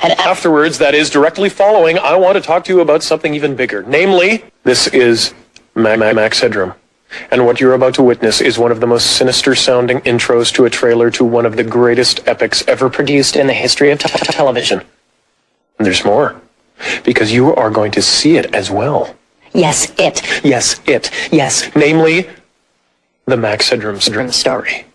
And afterwards, that is directly following, I want to talk to you about something even bigger. Namely, this is Max Headroom. And what you're about to witness is one of the most sinister-sounding intros to a trailer to one of the greatest epics ever produced in the history of television. And there's more, because you are going to see it as well. Yes, it. Yes, it. Yes, namely, the Max Headroom story.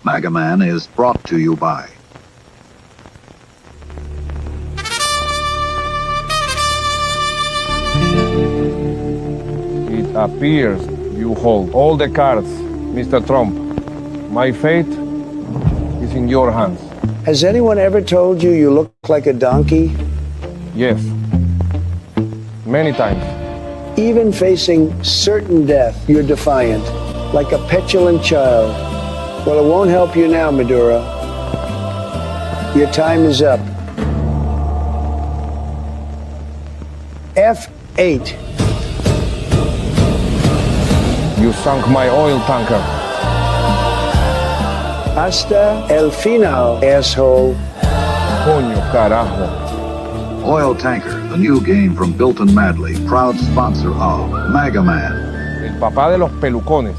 Mega Man is brought to you by It appears you hold all the cards, Mr. Trump. My fate is in your hands. Has anyone ever told you you look like a donkey? Yes. Many times. Even facing certain death, you're defiant, like a petulant child. Well, it won't help you now, Maduro. Your time is up. F8. You sunk my oil tanker. Hasta el final, asshole. Coño, carajo. Oil Tanker, the new game from Built and Madly, proud sponsor of Mega Man. El papá de los pelucones.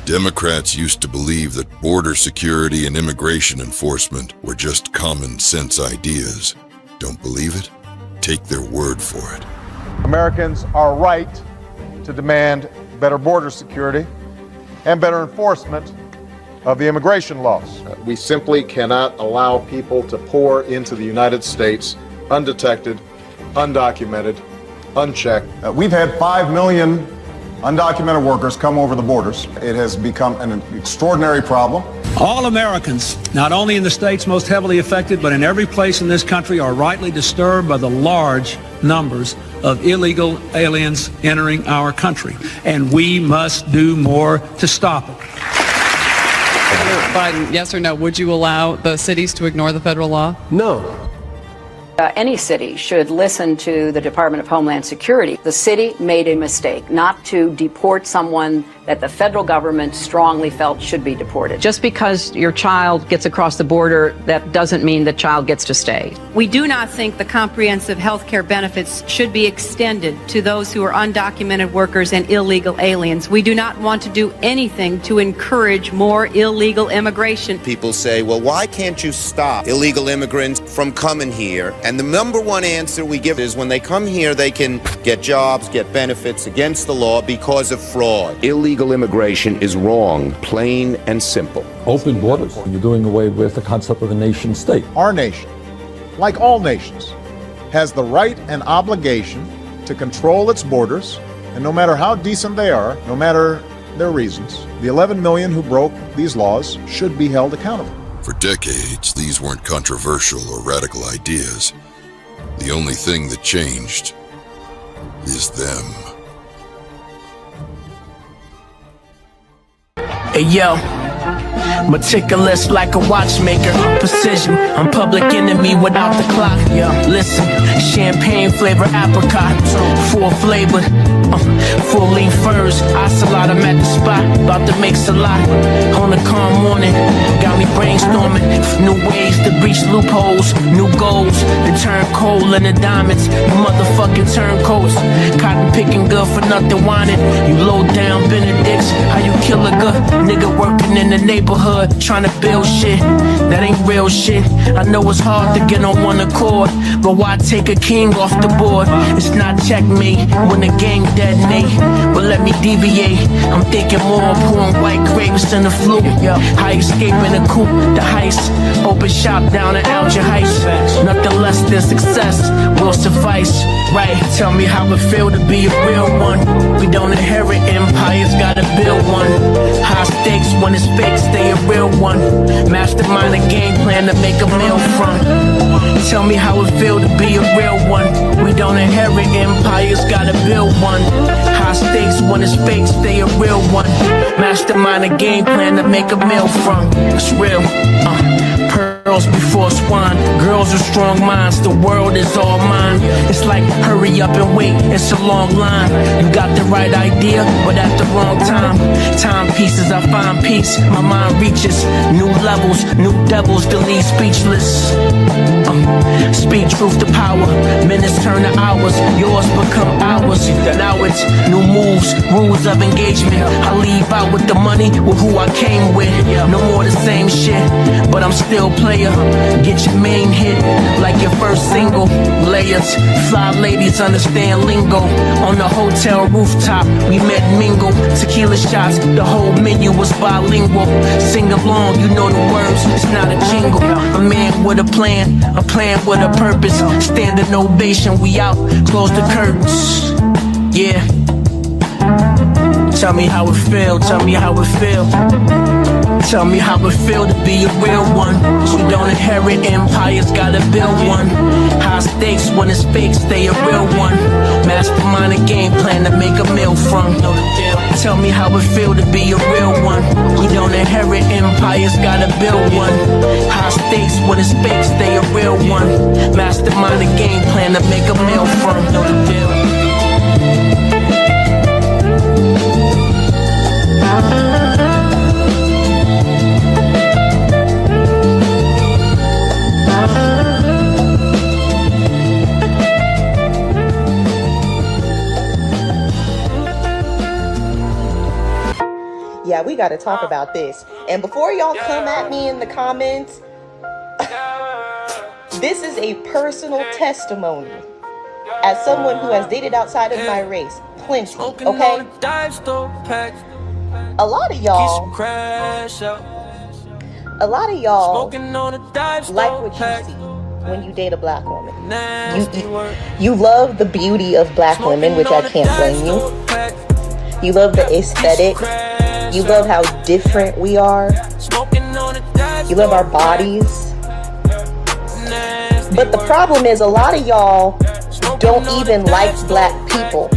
Democrats used to believe that border security and immigration enforcement were just common sense ideas. Don't believe it? Take their word for it. Americans are right to demand better border security and better enforcement of the immigration laws. We simply cannot allow people to pour into the United States undetected, undocumented, unchecked. We've had 5 million undocumented workers come over the borders. It has become an extraordinary problem. All Americans, not only in the states most heavily affected, but in every place in this country, are rightly disturbed by the large numbers of illegal aliens entering our country. And we must do more to stop it. Biden, yes or no, would you allow the cities to ignore the federal law? No. Any city should listen to the Department of Homeland Security. The city made a mistake not to deport someone that the federal government strongly felt should be deported. Just because your child gets across the border, that doesn't mean the child gets to stay. We do not think the comprehensive health care benefits should be extended to those who are undocumented workers and illegal aliens. We do not want to do anything to encourage more illegal immigration. People say, well, why can't you stop illegal immigrants from coming here? And the number one answer we give is when they come here, they can get jobs, get benefits against the law because of fraud. Illegal immigration is wrong, plain and simple. Open borders. You're doing away with the concept of a nation state. Our nation, like all nations, has the right and obligation to control its borders, and no matter how decent they are, no matter their reasons, the 11 million who broke these laws should be held accountable. For decades, these weren't controversial or radical ideas. The only thing that changed is them. Hey yo, meticulous like a watchmaker, precision, I'm public enemy without the clock. Yo, listen, champagne flavor apricot, full flavored, full leaf furs, ocelot, I'm at the spot, about to make a lot. On a calm morning, got me brainstorming, new ways to breach loopholes, new goals, to turn coal into diamonds, you motherfucking turncoats, cotton picking good for nothing wanted, you low down Benedicts, how you kill a good nigga working in the neighborhood, trying to build shit, that ain't real shit, I know it's hard to get on one accord, but why take a king off the board, it's not checkmate, when the gang detonate, but let me deviate, I'm thinking more of pouring white grapes than the flu, how escaping a coupe, the heist, open shop down in Alger Heights, nothing less than success will suffice, right, tell me how it feel to be a real one, we don't inherit empires, gotta build one, high stakes when it's fake, stay a real one, mastermind a game plan to make a meal from, tell me how it feel to be a real one, we don't inherit empires, gotta build one, high stakes when it's fake, stay a real one, mastermind a game plan to make a meal from, it's real, pearls before swine, girls with strong minds, the world is all mine, it's like hurry up and wait, it's a long line, you got the right idea, but at the wrong time, timepieces I find peace, my mind reaches, new levels, new devils to leave speechless, speak truth to power, minutes turn to hours, yours become ours, now it's new moves, rules of engagement, I leave out with the money, with who I came with, no more the same shit, but I'm still player, get your main hit, like your first single, layers, fly ladies understand lingo, on the hotel rooftop, we met mingle, tequila shots, the whole menu was bilingual, sing along, you know the words, it's not a jingle, a man with a plan with a purpose, standing ovation, we out, close the curtains, yeah, tell me how it feel, tell me how it feel, tell me how it feel to be a real one, we don't inherit empires, gotta build one, high stakes when it's fake, stay a real one, mastermind a game plan to make a meal from, tell me how it feel to be a real one, we don't inherit empires, gotta build one, high stakes when it's fake, stay a real one, mastermind a game plan to make a meal from, know the deal. Yeah, we got to talk about this. And before y'all come at me in the comments, this is a personal testimony as someone who has dated outside of my race. Plenty, okay? A lot of y'all like what you see when you date a black woman. You love the beauty of black women, which I can't blame you. You love the aesthetic. You love how different we are. You love our bodies. But the problem is a lot of y'all don't even like black people.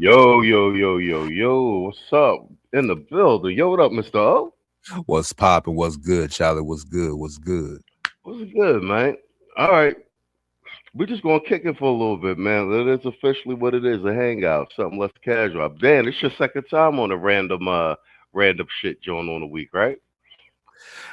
Yo, what's up? In the building. Yo, what up, Mr. O? What's poppin'? What's good, Charlie? What's good? What's good? What's good, man? All right. We're just gonna kick it for a little bit, man. It is officially what it is, a hangout, something less casual. Dan, it's your second time on a random shit joint on the week, right?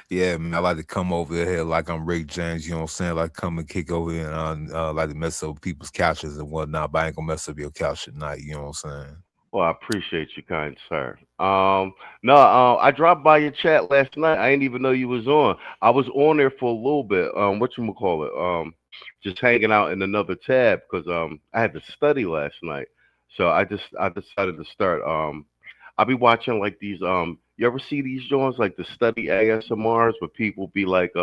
Yeah, man, I like to come over here like I'm Rick James, you know what I'm saying? Like come and kick over here and like to mess up people's couches and whatnot, but I ain't gonna mess up your couch tonight, you know what I'm saying? Well, I appreciate you, kind sir. I dropped by your chat last night. I didn't even know you was on. I was on there for a little bit. Whatchamacallit? Just hanging out in another tab because I had to study last night. So I decided to start. I'll be watching like these. You ever see these joints like the study ASMRs where people be like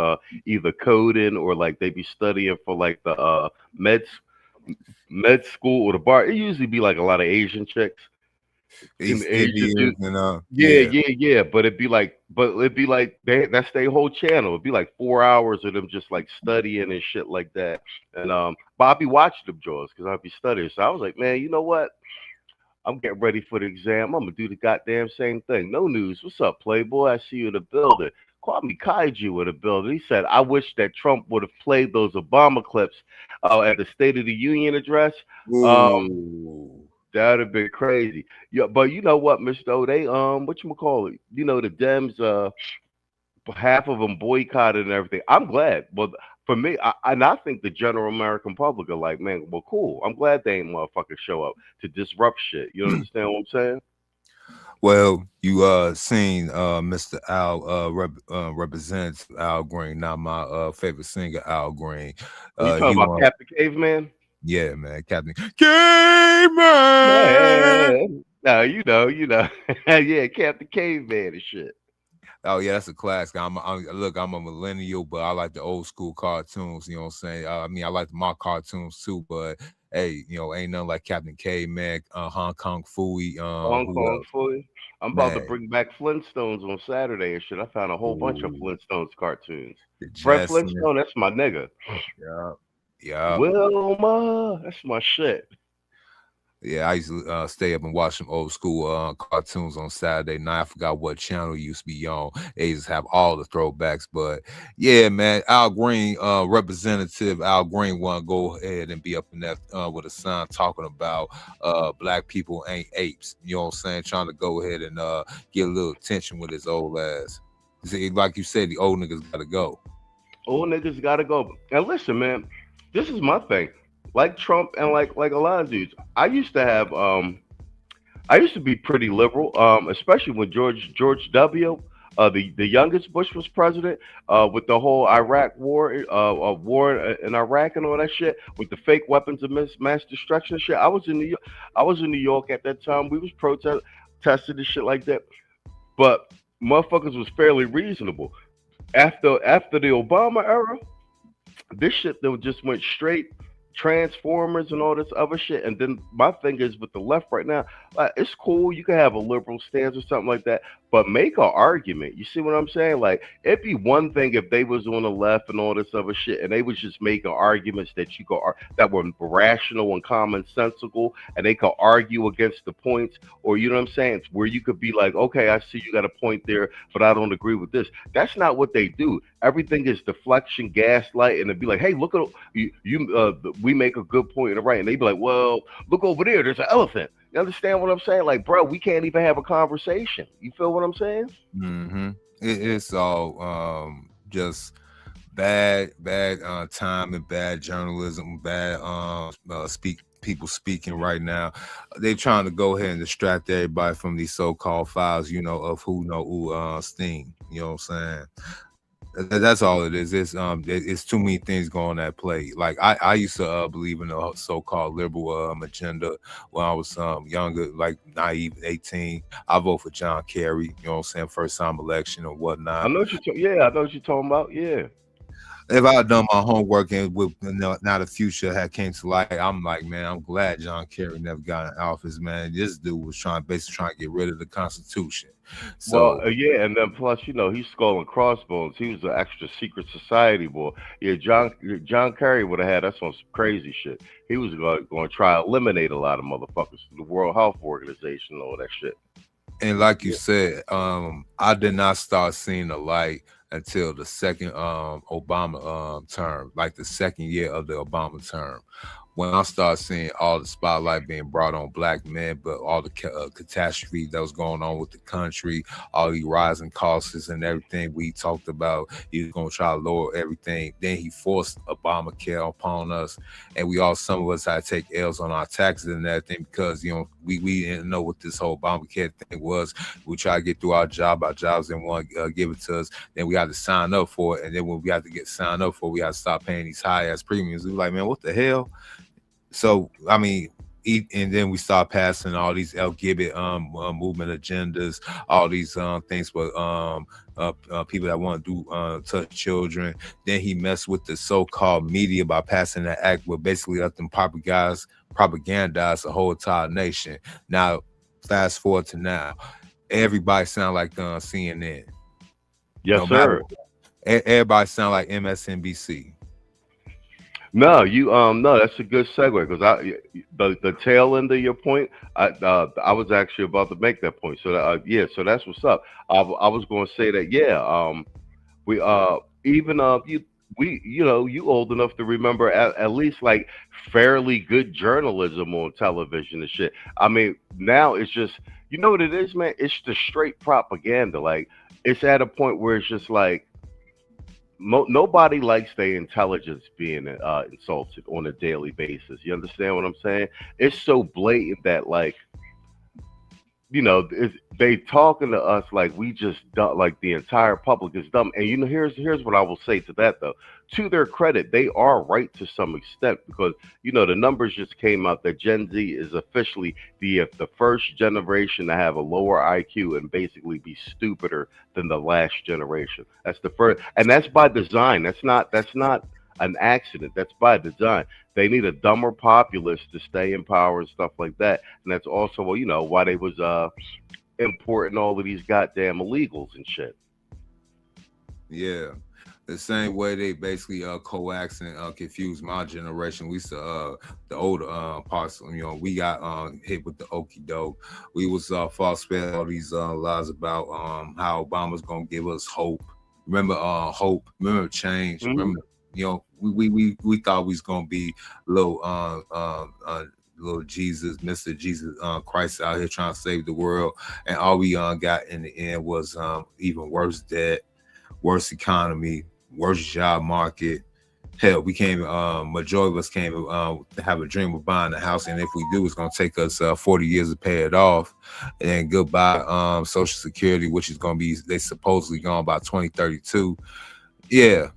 either coding or like they be studying for like the med school or the bar. It usually be like a lot of Asian chicks. Yeah. But it'd be like that's their whole channel. It'd be like 4 hours of them just like studying and shit like that. And Bobby watched them jaws because I'd be studying. So I was like, man, you know what? I'm getting ready for the exam. I'm gonna do the goddamn same thing. No news. What's up, Playboy? I see you in the building. 𝐷𝐿 in the building. He said, I wish that Trump would have played those Obama clips at the State of the Union address. That'd have been crazy. Yeah, but you know what, Mr. O, they whatchamacallit? You know, the Dems, half of them boycotted and everything. I'm glad. But for me, I think the general American public are like, man, well, cool. I'm glad they ain't motherfuckers show up to disrupt shit. You understand what I'm saying? Well, you seen Mr. Representative Al Green, not my favorite singer, Al Green. You talking about Captain Caveman? Yeah, man, Captain Caveman. No, you know. Yeah, Captain Caveman and shit. Oh yeah, that's a classic. Look, I'm a millennial, but I like the old school cartoons. You know what I'm saying? I mean, I like my cartoons too, but hey, you know, ain't nothing like Captain Caveman, Hong Kong Phooey. Hong Kong Phooey. I'm about to bring back Flintstones on Saturday and shit. I found a whole bunch of Flintstones cartoons. Fred Flintstone, that's my nigga. Yeah. Wilma, that's my shit. Yeah, I used to stay up and watch some old school cartoons on Saturday night. I forgot what channel used to be on. They used to have all the throwbacks. But yeah, man, Al Green, Representative Al Green want to go ahead and be up in that with a sign talking about black people ain't apes. You know what I'm saying? Trying to go ahead and get a little attention with his old ass. See, like you said, the old niggas got to go. Old niggas got to go. And listen, man, this is my thing. Like Trump and like a lot of dudes, I used to be pretty liberal, especially when George W, the youngest Bush was president, with the whole Iraq war, war in Iraq and all that shit, with the fake weapons of mass destruction shit. I was in New York at that time. We was protesting and shit like that, but motherfuckers was fairly reasonable. After the Obama era, this shit that just went straight Transformers and all this other shit. And then my thing is with the left right now, it's cool, you can have a liberal stance or something like that, but make an argument. You see what I'm saying? Like, it'd be one thing if they was on the left and all this other shit and they was just making arguments that that were rational and commonsensical and they could argue against the points, or you know what I'm saying, it's where you could be like, okay, I see you got a point there, but I don't agree with this. That's not what they do. Everything is deflection, gaslight, and it'd be like, hey, look at we make a good point in the right, and they'd be like, well, look over there, there's an elephant. You understand what I'm saying? Like, bro, we can't even have a conversation. You feel what I'm saying? Mm-hmm. It's all just bad time and bad journalism, bad people speaking right now. They're trying to go ahead and distract everybody from these so-called files, you know, of who know who Sting. You know what I'm saying? That's all it is. It's too many things going at play. Like I used to believe in the so-called liberal agenda when I was younger, like naive, 18. I vote for John Kerry. You know what I'm saying? First time election or whatnot. I know what you're talking about. Yeah. if I had done my homework and with now the future had came to light, I'm like, man, I'm glad John Kerry never got in office, man. This dude was basically trying to get rid of the Constitution. So Well, yeah, and then plus, he's skull and crossbones. He was an extra secret society boy. Yeah, John Kerry would have had us on some crazy shit. He was going to try to eliminate a lot of motherfuckers from the World Health Organization and all that shit. And like you said, I did not start seeing the light until the second Obama term, like the second year of the Obama term, when I started seeing all the spotlight being brought on black men, but all the catastrophe that was going on with the country, all the rising costs and everything we talked about, he was going to try to lower everything. Then he forced Obamacare upon us, and some of us had to take L's on our taxes and everything because we didn't know what this whole Obamacare thing was. We try to get through our jobs didn't want to give it to us. Then we had to sign up for it, and then when we had to get signed up for it, we had to stop paying these high ass premiums. We were like, man, what the hell? So, I mean, and then we start passing all these 𝐔𝐷 movement agendas, all these things for people that want to do touch children. Then he messed with the so-called media by passing that act where basically let them propagandize the whole entire nation. Now, fast forward to now, everybody sound like CNN. Yes, sir. Everybody sound like MSNBC. No, no, that's a good segue because the tail end of your point, I was actually about to make that point. So so that's what's up. I was going to say that you old enough to remember at least like fairly good journalism on television and shit. I mean, now it's just what it is, man. It's the straight propaganda. Like it's at a point where it's just like. Nobody likes their intelligence being insulted on a daily basis. You understand what I'm saying? It's so blatant that they talking to us like we just dumb, like the entire public is dumb. And here's what I will say to that though. To their credit, they are right to some extent because the numbers just came out that Gen Z is officially the first generation to have a lower IQ and basically be stupider than the last generation. That's the first, and that's by design. That's not an accident. That's by design. They need a dumber populace to stay in power and stuff like that. And that's also why they was importing all of these goddamn illegals and shit. Yeah. The same way they basically coax and confuse my generation. We saw the older parts. We got hit with the okie doke. We was false fed all these lies about how Obama's gonna give us hope. Remember hope. Remember change. Mm-hmm. Remember we thought we was gonna be little Jesus, Mr. Jesus Christ out here trying to save the world, and all we got in the end was even worse debt, worse economy, worse job market. Hell, we came. Majority of us came to have a dream of buying a house, and if we do, it's gonna take us 40 years to pay it off. And then goodbye Social Security, which is gonna be they supposedly gone by 2032. Yeah.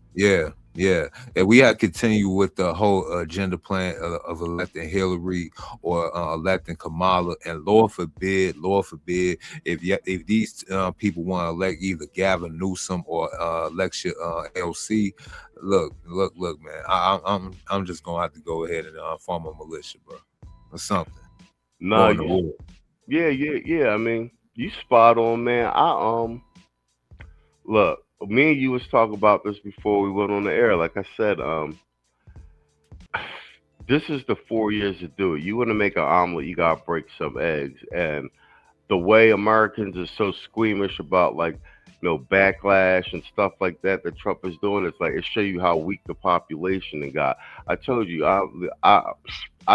And we had to continue with the whole agenda plan of electing Hillary or electing Kamala. And Lord forbid, if these people want to elect either Gavin, Newsom, or election LC, look, man, I'm just gonna have to go ahead and form a militia, bro, or something. No, yeah. I mean, you spot on, man. Look. Me and you was talking about this before we went on the air. Like I said, this is the 4 years to do it. You want to make an omelet, you gotta break some eggs. And the way Americans are so squeamish about backlash and stuff like that Trump is doing, it's like it shows you how weak the population and got. I told you, I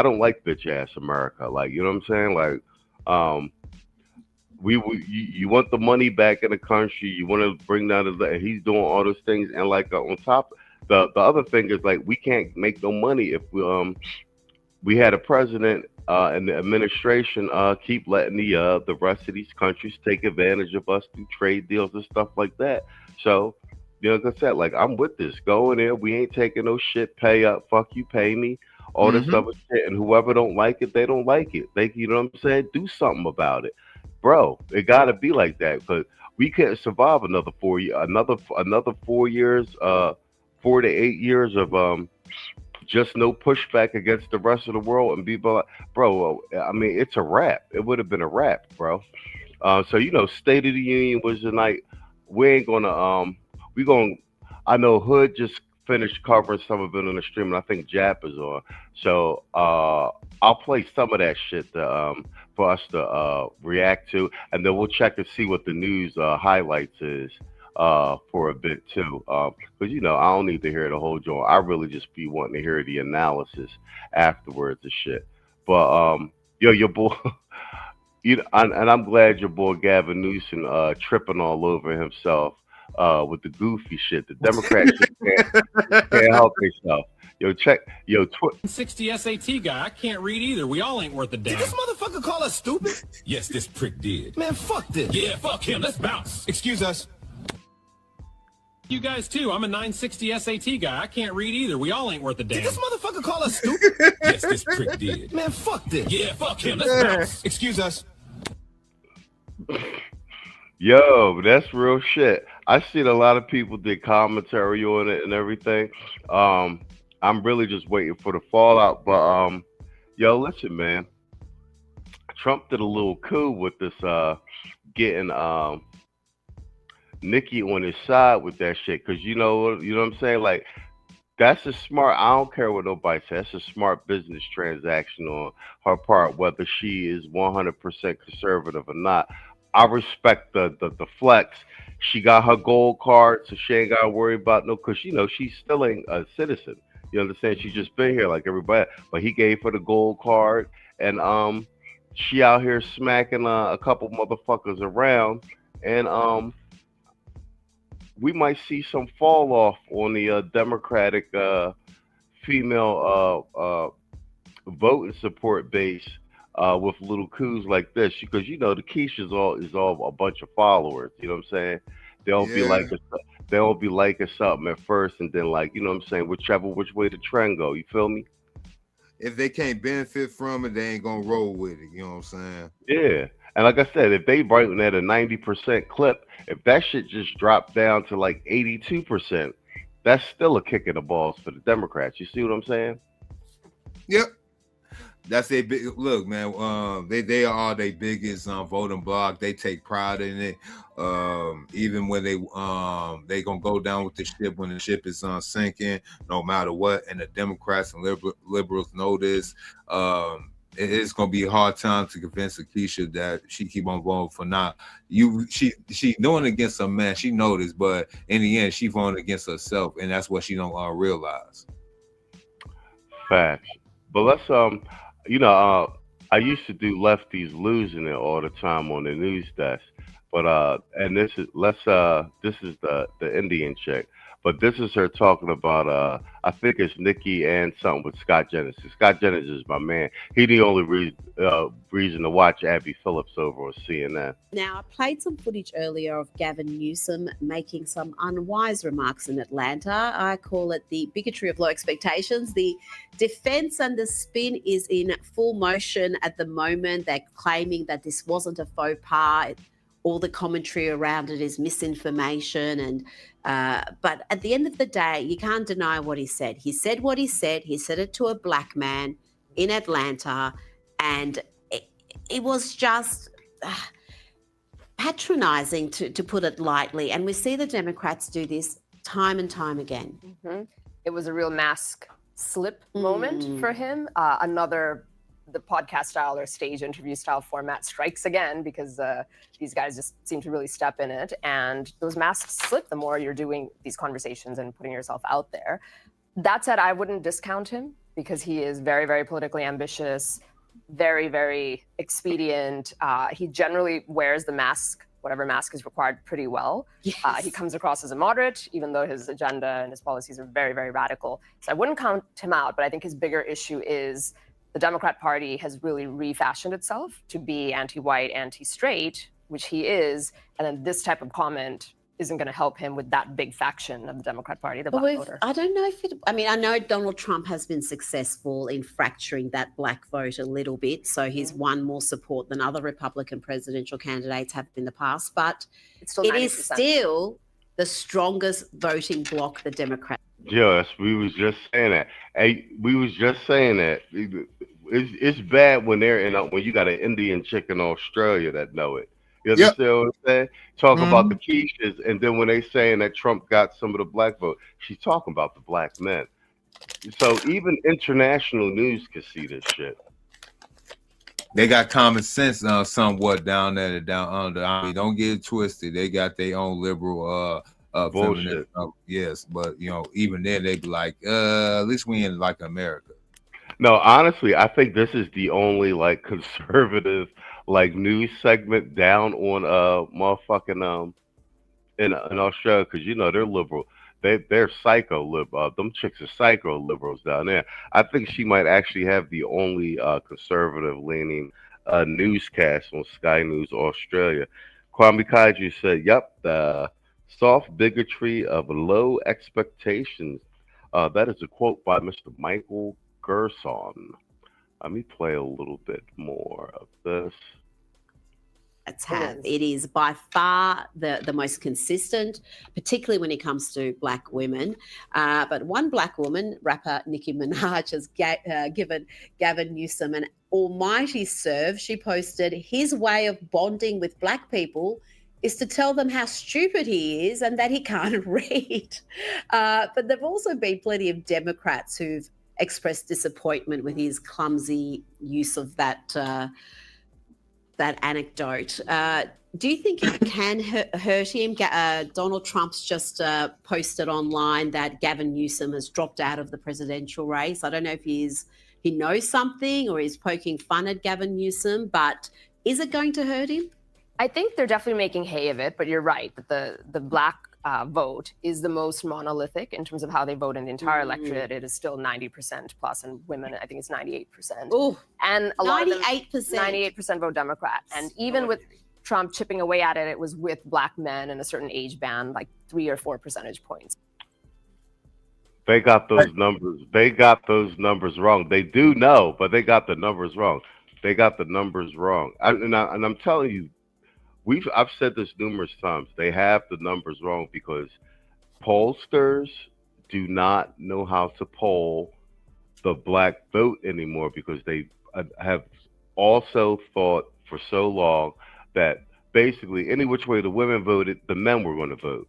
don't like bitch ass America. Like, you know what I'm saying? Like, you want the money back in the country. You want to bring down and he's doing all those things. And like on top, the other thing is like we can't make no money if we had a president and the administration keep letting the rest of these countries take advantage of us through trade deals and stuff like that. So like I said, like I'm with this. Go in there. We ain't taking no shit. Pay up. Fuck you. Pay me. All this other shit. And whoever don't like it, they don't like it. You know what I'm saying? Do something about it. Bro, it gotta be like that because we can't survive another 4 years, 4 to 8 years of just no pushback against the rest of the world, and people like, bro, I mean, it's a wrap. It would have been a wrap, bro. So State of the Union was the night. We ain't gonna I know Hood just finished covering some of it on the stream, and I think Jap is on. So I'll play some of that shit for us to react to, and then we'll check and see what the news highlights is for a bit too. Because I don't need to hear the whole joint. I really just be wanting to hear the analysis afterwards and shit. But your boy, and I'm glad your boy Gavin Newsom tripping all over himself with the goofy shit. The Democrats just can't help themselves. Check 60 SAT guy. I can't read either. We all ain't worth a damn. Did this motherfucker call us stupid? Yes, this prick did. Man, fuck this. Yeah, fuck him. Let's bounce. Excuse us. You guys too. I'm a 960 SAT guy. I can't read either. We all ain't worth a damn. Did this motherfucker call us stupid? Yes, this prick did. Man, fuck this. Yeah, fuck him. Let's bounce. Excuse us. Yo, that's real shit. I seen a lot of people did commentary on it and everything. I'm really just waiting for the fallout. But listen, man. Trump did a little coup with this getting Nikki on his side with that shit, because you know what I'm saying? Like, that's a smart, I don't care what nobody says, that's a smart business transaction on her part, whether she is 100% conservative or not. I respect the flex. She got her gold card, so she ain't got to worry about because she still ain't a citizen. You understand? She's just been here like everybody. But he gave her the gold card, and she out here smacking a couple motherfuckers around, and we might see some fall off on the Democratic female vote and support base with little coups like this, because the quiche is all a bunch of followers. You know what I'm saying? They'll be liking something at first, and then which way the trend go. You feel me? If they can't benefit from it, they ain't gonna roll with it. You know what I'm saying? Yeah. And like I said, if they writing at a 90% clip, if that shit just dropped down to like 82%, that's still a kick in the balls for the Democrats. You see what I'm saying? Yep. That's a big look, man. They are their biggest voting bloc. They take pride in it. Even when they gonna go down with the ship when the ship is sinking, no matter what. And the Democrats and liberals know this. It's gonna be a hard time to convince Akeisha that she keep on voting for not you. She doing it against a man. She know this, but in the end, she voting against herself, and that's what she don't realize. Facts. But let's I used to do lefties losing it all the time on the news desk, but and this is the Indian chick. But this is her talking about, I think it's Nikki and something with Scott Jennings. Scott Jennings is my man. He the only reason to watch Abby Phillips over on CNN. Now, I played some footage earlier of Gavin Newsom making some unwise remarks in Atlanta. I call it the bigotry of low expectations. The defense and the spin is in full motion at the moment. They're claiming that this wasn't a faux pas. All the commentary around it is misinformation, and but at the end of the day, you can't deny what he said. He said what he said. He said it to a black man in Atlanta, and it was just patronizing, to put it lightly. And we see the Democrats do this time and time again. Mm-hmm. It was a real mask slip moment for him. The podcast style or stage interview style format strikes again, because these guys just seem to really step in it, and those masks slip the more you're doing these conversations and putting yourself out there. That said, I wouldn't discount him, because he is very, very politically ambitious, very, very expedient. He generally wears the mask, whatever mask is required, pretty well. Yes. He comes across as a moderate, even though his agenda and his policies are very, very radical. So I wouldn't count him out, but I think his bigger issue is the Democrat Party has really refashioned itself to be anti-white, anti-straight, which he is, and then this type of comment isn't going to help him with that big faction of the Democrat Party, the black voter. I don't know if I know Donald Trump has been successful in fracturing that black vote a little bit, so he's won more support than other Republican presidential candidates have in the past, but it is still the strongest voting bloc, the Democrats. Yes, we was just saying that. Hey, we was just saying that. It's bad when they're when you got an Indian chick in Australia that know it. You understand what I'm saying? Talk about the quiches, and then when they saying that Trump got some of the black vote, she's talking about the black men. So even international news can see this shit. They got common sense somewhat down there, down under. I mean, don't get it twisted. They got their own liberal bullshit. Yes, but even then they be like, at least we in like America. No, honestly, I think this is the only like conservative like news segment down on motherfucking in Australia, because they're liberal. They're psycho them chicks are psycho liberals down there. I think she might actually have the only conservative leaning newscast on Sky News Australia. 𝐷𝐿𝐒 said, "Yep, the soft bigotry of low expectations." That is a quote by Mr. Michael Gerson. Let me play a little bit more of this. It is by far the most consistent, particularly when it comes to black women. But one black woman, rapper Nicki Minaj, has given Gavin Newsom an almighty serve. She posted, his way of bonding with black people is to tell them how stupid he is and that he can't read. But there've also been plenty of Democrats who've expressed disappointment with his clumsy use of that anecdote. Do you think it can hurt him? Donald Trump's just posted online that Gavin Newsom has dropped out of the presidential race. I don't know if he knows something or he's poking fun at Gavin Newsom, but is it going to hurt him? I think they're definitely making hay of it, but you're right that the black vote is the most monolithic in terms of how they vote in the entire electorate. It is still 90% plus, and women, I think it's 98%. Oh, and a lot of them, 98%. 98% vote Democrat. And even with Trump chipping away at it, it was with black men in a certain age band, like 3 or 4 percentage points. They got those numbers. They got those numbers wrong. They do know, but they got the numbers wrong. They got the numbers wrong. And I'm telling you, I've said this numerous times. They have the numbers wrong because pollsters do not know how to poll the black vote anymore, because they have also thought for so long that basically any which way the women voted, the men were going to vote.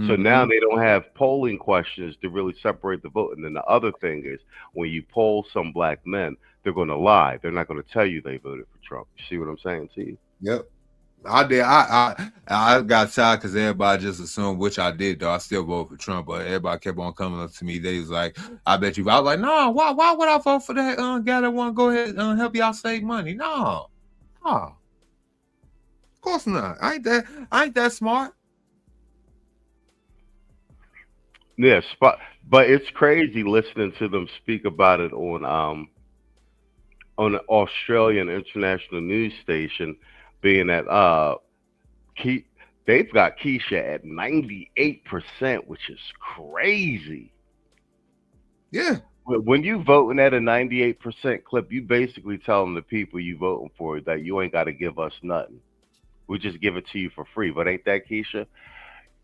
So now they don't have polling questions to really separate the vote. And then the other thing is, when you poll some black men, they're going to lie. They're not going to tell you they voted for Trump. You see what I'm saying to you? Yep. I did. I got tired because everybody just assumed, which I did though. I still vote for Trump, but everybody kept on coming up to me. They was like, "I bet you." I was like, "No, why would I vote for that guy that want to go ahead and help y'all save money? No, of course not. I ain't that smart." Yes, but it's crazy listening to them speak about it on an Australian international news station. Being that they've got Keisha at 98%, which is crazy. Yeah. When you voting at a 98% clip, you basically telling the people you voting for that you ain't got to give us nothing. We just give it to you for free. But ain't that, Keisha?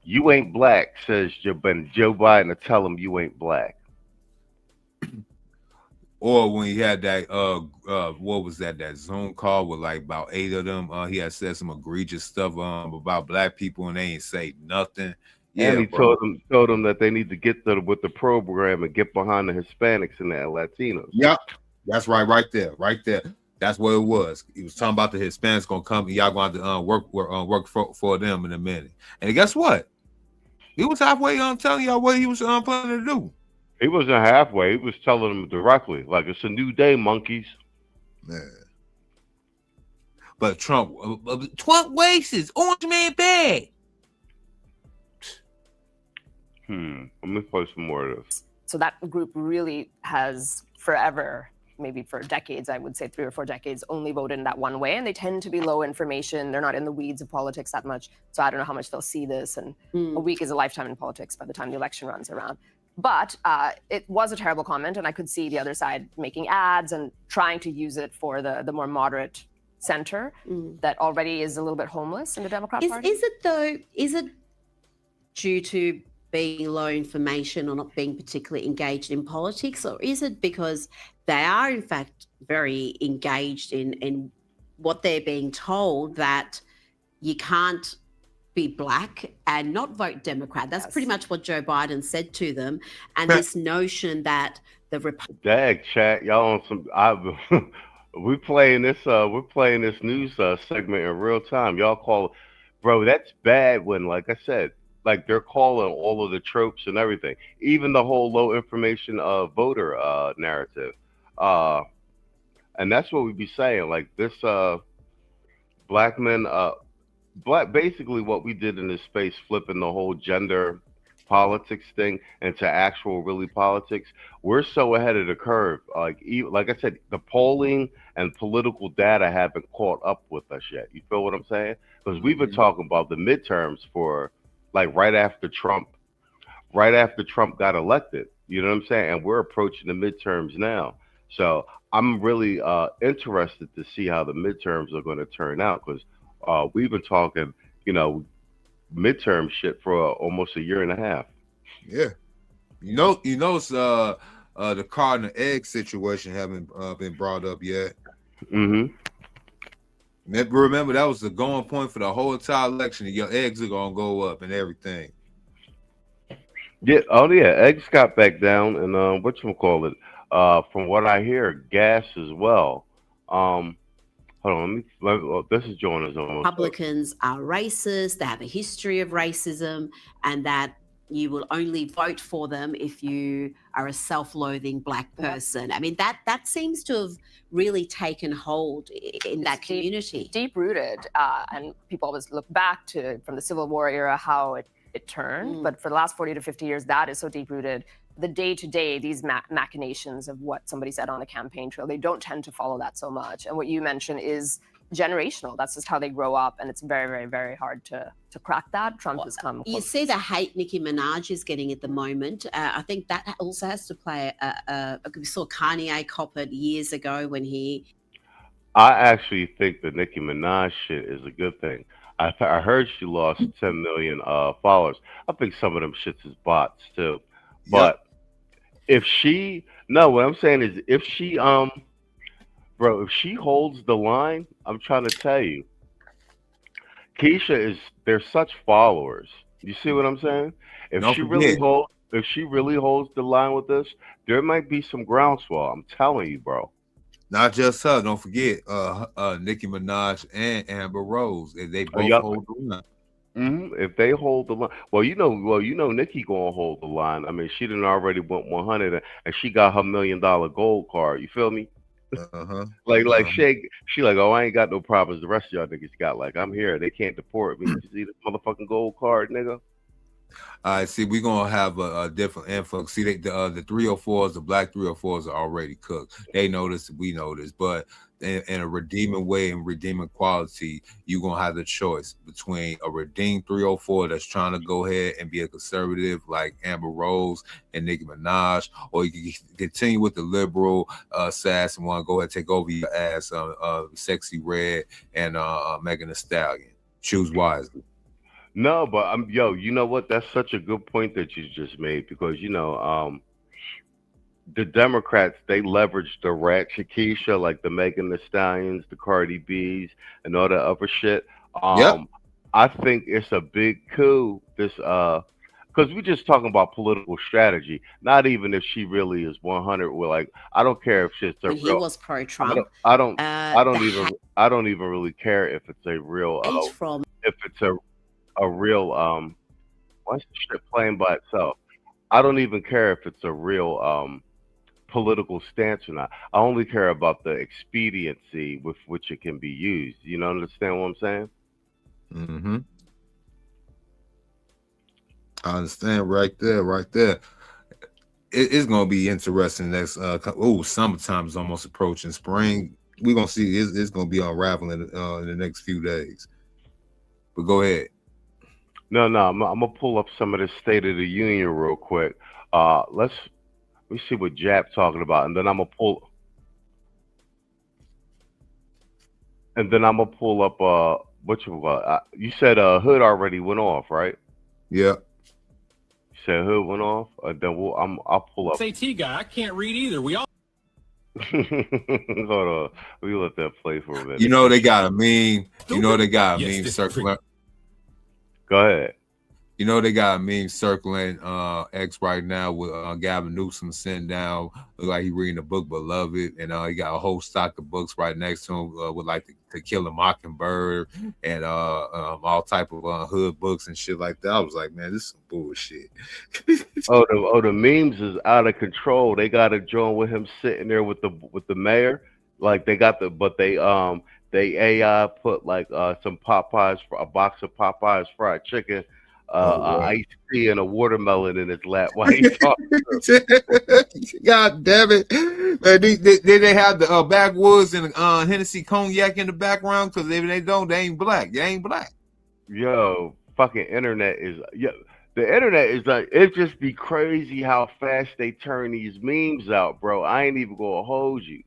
You ain't black, says Joe Biden, to tell him you ain't black. Or when he had that, what was that Zoom call with like about 8 of them, he had said some egregious stuff about black people and they ain't say nothing. Yeah, and he told them that they need to get with the program and get behind the Hispanics and the Latinos. Yep, that's right there. That's what it was. He was talking about the Hispanics gonna come and y'all going to work for them in a minute. And guess what? He was halfway telling y'all what he was planning to do. He wasn't halfway. He was telling them directly, like, it's a new day, monkeys. Yeah. But Trump, 12 races, orange man bad. Let me play some more of this. So that group really has forever, maybe for decades, I would say 3 or 4 decades, only voted in that one way. And they tend to be low information. They're not in the weeds of politics that much. So I don't know how much they'll see this. And a week is a lifetime in politics by the time the election runs around. But it was a terrible comment, and I could see the other side making ads and trying to use it for the more moderate center that already is a little bit homeless in the Democrat Party. Is it though? Is it due to being low information or not being particularly engaged in politics, or is it because they are in fact very engaged in what they're being told, that you can't be black and not vote Democrat? That's pretty much what Joe Biden said to them. And this notion that the Dag, chat, y'all on some. We're playing this news segment in real time. Y'all call, bro. That's bad. When, like I said, like they're calling all of the tropes and everything, even the whole low information voter narrative, and that's what we be saying. Like this, black men, basically what we did in this space, flipping the whole gender politics thing into actual really politics. We're so ahead of the curve. Like I said, the polling and political data haven't caught up with us yet. You feel what I'm saying? Because we've been talking about the midterms for like right after Trump got elected. You know what I'm saying? And we're approaching the midterms now. So I'm really interested to see how the midterms are going to turn out, because we've been talking, midterm shit for almost a year and a half. Yeah, it's the cotton and egg situation haven't been brought up yet. Mm-hmm. Remember, that was the going point for the whole entire election. Your eggs are gonna go up and everything. Yeah. Oh yeah. Eggs got back down, and whatchamacallit, from what I hear, gas as well. Hold on. This is Jonas. Republicans are racist, they have a history of racism, and that you will only vote for them if you are a self-loathing black person. I mean, that seems to have really taken hold in that community. Deep-rooted, and people always look back to from the Civil War era how it turned. But for the last 40 to 50 years, that is so deep-rooted. The day-to-day, these machinations of what somebody said on a campaign trail, they don't tend to follow that so much. And what you mentioned is generational. That's just how they grow up, and it's very, very, very hard to crack that. Trump has come close. You see the hate Nicki Minaj is getting at the moment. I think that also has to play we saw Kanye cop it years ago when he... I actually think the Nicki Minaj shit is a good thing. I heard she lost 10 million followers. I think some of them shits is bots too. But if she, what I'm saying is if she, if she holds the line, I'm trying to tell you, they're such followers. You see what I'm saying? If she really holds the line with this, there might be some groundswell. I'm telling you, bro. Not just her. Don't forget, Nicki Minaj and Amber Rose. If they both hold the line. Mm-hmm. If they hold the line, Nicki gonna hold the line. I mean, she done already went 100, and she got her $1 million gold card. You feel me? She like, oh, I ain't got no problems. The rest of y'all niggas got, like, I'm here. They can't deport me. You see the motherfucking gold card, nigga? All right, see, we're gonna have a different influx. See, the 304s, the black 304s are already cooked. They know this, we know this, but in a redeeming way and redeeming quality, you're gonna have the choice between a redeemed 304 that's trying to go ahead and be a conservative like Amber Rose and Nicki Minaj, or you can continue with the liberal sass and want to go ahead and take over your ass, Sexy Red and Megan Thee Stallion. Choose wisely. No, but you know what? That's such a good point that you just made, because the Democrats, they leverage the ratchet Keisha, like the Megan Thee Stallions, the Cardi B's, and all that other shit. I think it's a big coup. This because we're just talking about political strategy. Not even if she really is 100. We're like, I don't care if she's a real. He was pro-Trump. I don't even really care if it's a real. If it's a real what's the shit playing by itself? I don't even care if it's a real political stance or not. I only care about the expediency with which it can be used. You know, understand what I'm saying? Mm-hmm. I understand right there. It's gonna be interesting next. Summertime is almost approaching. Spring, we're gonna see. It's gonna be unraveling in the next few days. But go ahead. No, I'm gonna pull up some of the State of the Union real quick. Let me see what Jap talking about, and then I'm gonna pull up what you said. Hood already went off, right? Yeah. Said hood went off. Then I'll pull up. SAT guy, I can't read either. We all. Hold on. We let that play for a minute. You know they got a meme. You know they got a meme circling. Go ahead. You know they got a meme circling X right now with Gavin Newsom sitting down, look like he reading a book, Beloved, and he got a whole stock of books right next to him with like To Kill a Mockingbird and all type of hood books and shit like that. I was like, man, this is some bullshit. the memes is out of control. They got a joint with him sitting there with the mayor. Like they got they AI put like some Popeyes, a box of Popeyes fried chicken, iced tea, and a watermelon in his lap while he talking. God damn it! Did they have the backwoods and Hennessy cognac in the background? Because if they don't, they ain't black. They ain't black. Yo, fucking internet is the internet is like, it just be crazy how fast they turn these memes out, bro. I ain't even gonna hold you.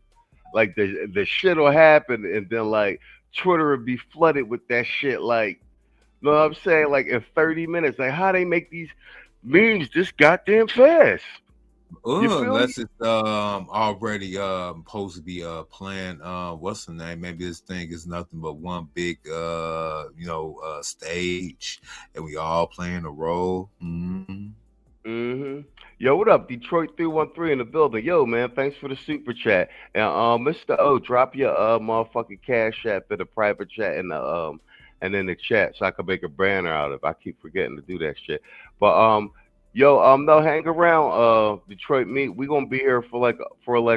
Like the shit will happen, and then like Twitter will be flooded with that shit. Like, you know what I'm saying? Like in 30 minutes, like how they make these memes this goddamn fast? Unless it's already supposed to be planned. What's the name? Maybe this thing is nothing but one big stage, and we all playing a role. Yo, what up? Detroit 313 in the building. Yo, man, thanks for the super chat. And Mr. O, drop your motherfucking Cash App in the private chat and in the chat so I can make a banner out of it. I keep forgetting to do that shit. But no, hang around, Detroit Meet. We're gonna be here for like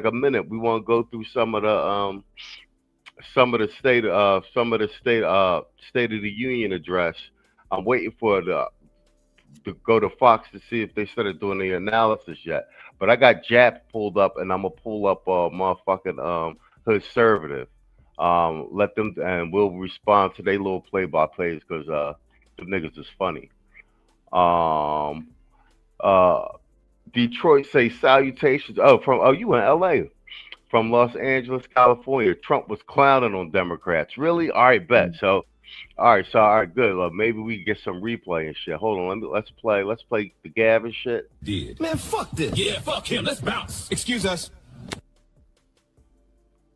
a minute. We want to go through some of the State of the Union address. I'm waiting for to go to Fox to see if they started doing the analysis yet. But I got Jap pulled up, and I'm gonna pull up motherfucking Hood Conservative. Let them, and we'll respond to their little play-by-plays because the niggas is funny. Detroit say salutations. You in LA. From Los Angeles, California. Trump was clowning on Democrats. Really? All right, bet. So all right, good. Maybe we can get some replay and shit. Hold on, let's play the Gavin shit. Man, fuck this. Yeah, fuck him. Let's bounce. Excuse us.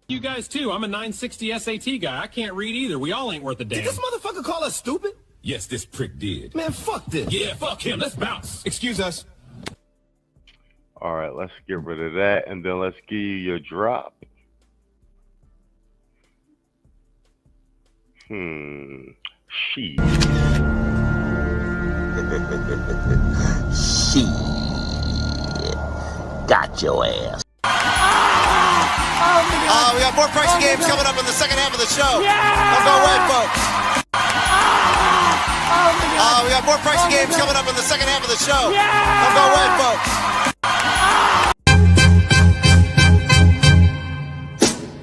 You guys too. I'm a 960 SAT guy. I can't read either. We all ain't worth a damn. Did this motherfucker call us stupid? Yes, this prick did. Man, fuck this. Yeah, fuck him. Let's bounce. Excuse us. All right, let's get rid of that, and then let's give you your drop. She. She got your ass. We got more pricing games coming up in the second half of the show. Don't go away, folks. We got more pricing games coming up in the second half of the show. Don't go away, folks.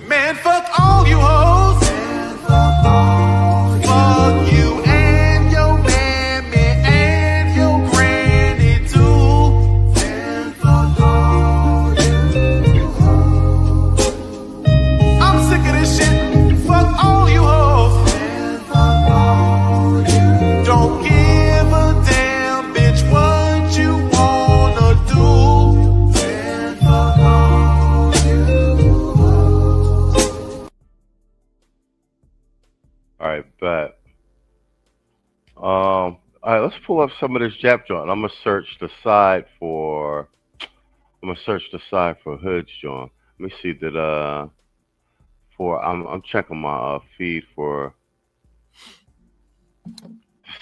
Man, fuck all you hoes. Fuck you and your mammy and your granny too. Man, fuck all you hoes. I'm sick of this shit. Fuck all you hoes. Man, fuck all you. Don't give a damn, bitch, what you wanna do. Man, fuck all you hoes. All right, bet. All right, let's pull up some of this Jap joint. I'm gonna search the side for Hood's joint. Let me see that. I'm checking my feed for to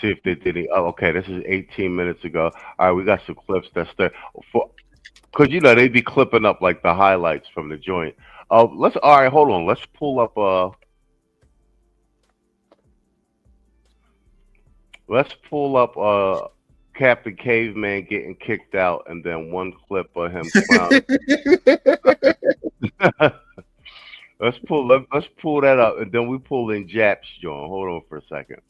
see if they did any. Oh, okay, this is 18 minutes ago. All right, we got some clips that's there. Cause they be clipping up like the highlights from the joint. All right, hold on. Let's pull up Captain Caveman getting kicked out, and then one clip of him clowning. Let's pull that up, and then we pull in Jap's joint. Hold on for a second.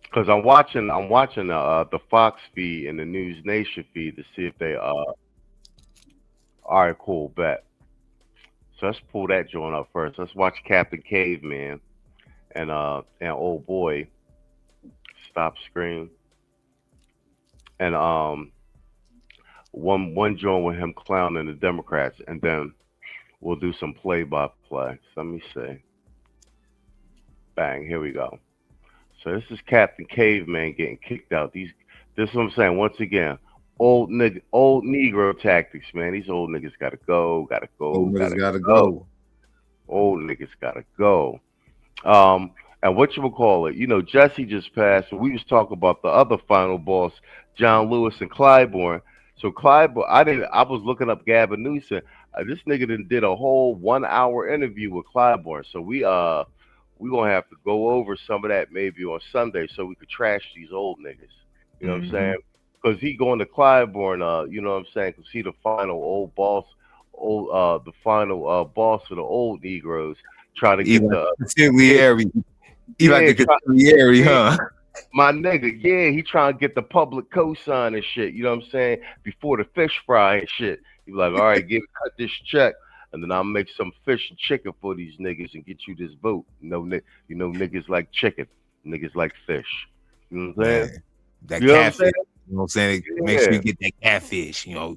Because I'm watching the Fox feed and the News Nation feed to see if they all right, cool, bet. So let's pull that joint up first. Let's watch Captain Caveman, and old boy, Stop Scream, and one joint with him clowning the Democrats, and then we'll do some play-by-play. So let me see. Bang, here we go. So this is Captain Caveman getting kicked out. This is what I'm saying. Once again, old Negro tactics, man. These old niggas gotta go. Old niggas gotta go. Old niggas gotta go. And whatchamacallit, you know, Jesse just passed, and we was talking about the other final boss, John Lewis and Clyburn. So Clyburn, I was looking up Gavin Newsom. This nigga did a whole 1-hour interview with Clyburn. So we gonna have to go over some of that maybe on Sunday so we could trash these old niggas. You know what I'm saying? Because he going to Clyburn, you know what I'm saying? Because he the final boss of the old Negroes, trying to get my nigga, yeah, he trying to get the public cosign and shit. You know what I'm saying? Before the fish fry and shit, he like, all right, cut this check, and then I'll make some fish and chicken for these niggas and get you this vote. You know, niggas like chicken, niggas like fish. You know what I'm saying? That you know catfish. What I'm saying? You know what I'm saying? Make sure you get that catfish. Yeah,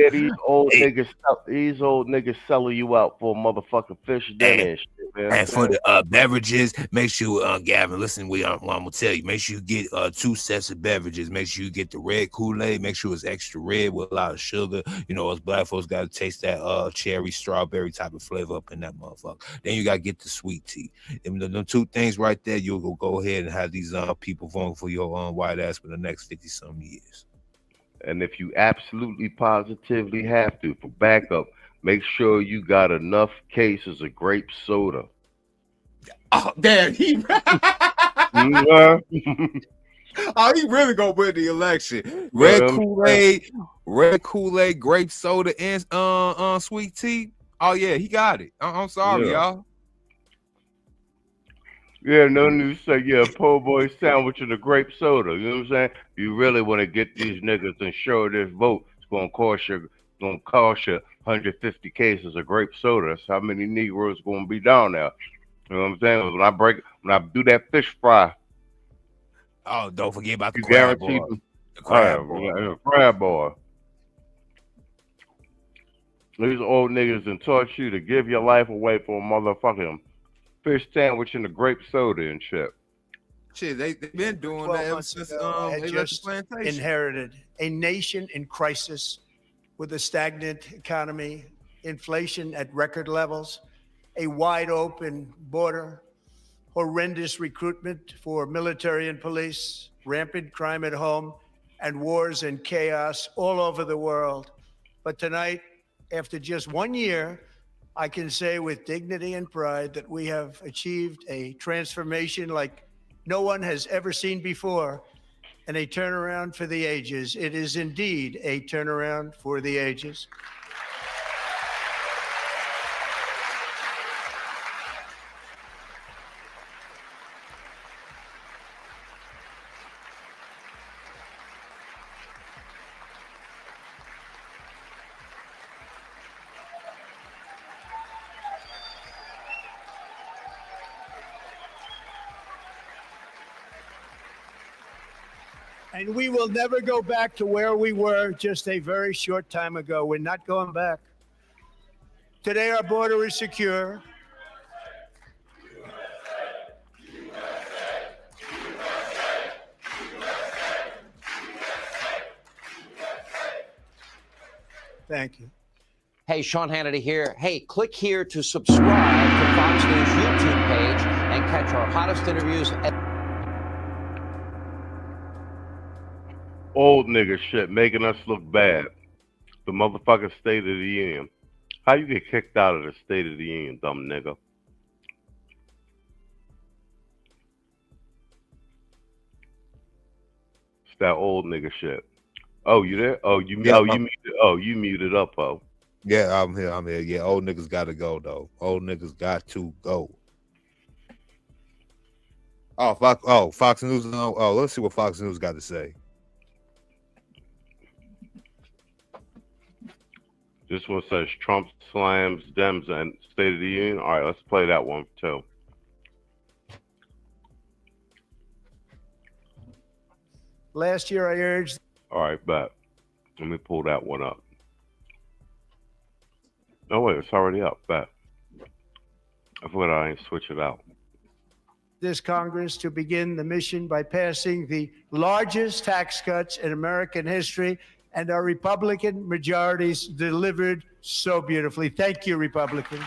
these old niggas selling you out for a motherfucking fish dinner and shit, man. And for the beverages, make sure, Gavin, listen, I'm gonna tell you, make sure you get 2 sets of beverages. Make sure you get the red Kool-Aid. Make sure it's extra red with a lot of sugar. You know, us black folks gotta taste that cherry, strawberry type of flavor up in that motherfucker. Then you gotta get the sweet tea. And the 2 things right there, you'll go ahead and have these people voting for your white ass for the next 50-some years. And if you absolutely positively have to, for backup, make sure you got enough cases of grape soda. Oh, damn, he Oh, he really gonna win the election. Red Kool-Aid, grape soda, and sweet tea. Oh yeah, he got it. I'm sorry, y'all. Yeah, no need to say, yeah, po' boy sandwich and a grape soda. You know what I'm saying? You really want to get these niggas and show this vote. It's gonna cost you 150 cases of grape soda. That's how many Negroes gonna be down there. You know what I'm saying? When I do that fish fry. Oh, don't forget about the crab boy. The crab boy. These old niggas done taught you to give your life away for a motherfucking fish sandwich and a grape soda and shit. Shit, they've been doing that ever since they left the plantation. Inherited a nation in crisis with a stagnant economy, inflation at record levels, a wide open border, horrendous recruitment for military and police, rampant crime at home, and wars and chaos all over the world. But tonight, after just 1 year, I can say with dignity and pride that we have achieved a transformation like no one has ever seen before, and a turnaround for the ages. It is indeed a turnaround for the ages. And we will never go back to where we were just a very short time ago. We're not going back. Today, our border is secure. Thank you. Hey, Sean Hannity here. Hey, click here to subscribe to Fox News YouTube page and catch our hottest interviews. Old nigga shit making us look bad. The motherfucking State of the Union. How you get kicked out of the State of the Union, dumb nigga? It's that old nigga shit. Oh, you there? Oh, you muted. Oh, you muted up, oh. Yeah, I'm here. Yeah, old niggas gotta go though. Old niggas got to go. Fox News. Oh, let's see what Fox News got to say. This one says Trump slams Dems and State of the Union. All right, let's play that one too. Last year, I urged. All right, bet. Let me pull that one up. Oh, wait, it's already up. Bet. I forgot I ain't switch it out. This Congress to begin the mission by passing the largest tax cuts in American history, and our Republican majorities delivered so beautifully. Thank you, Republicans.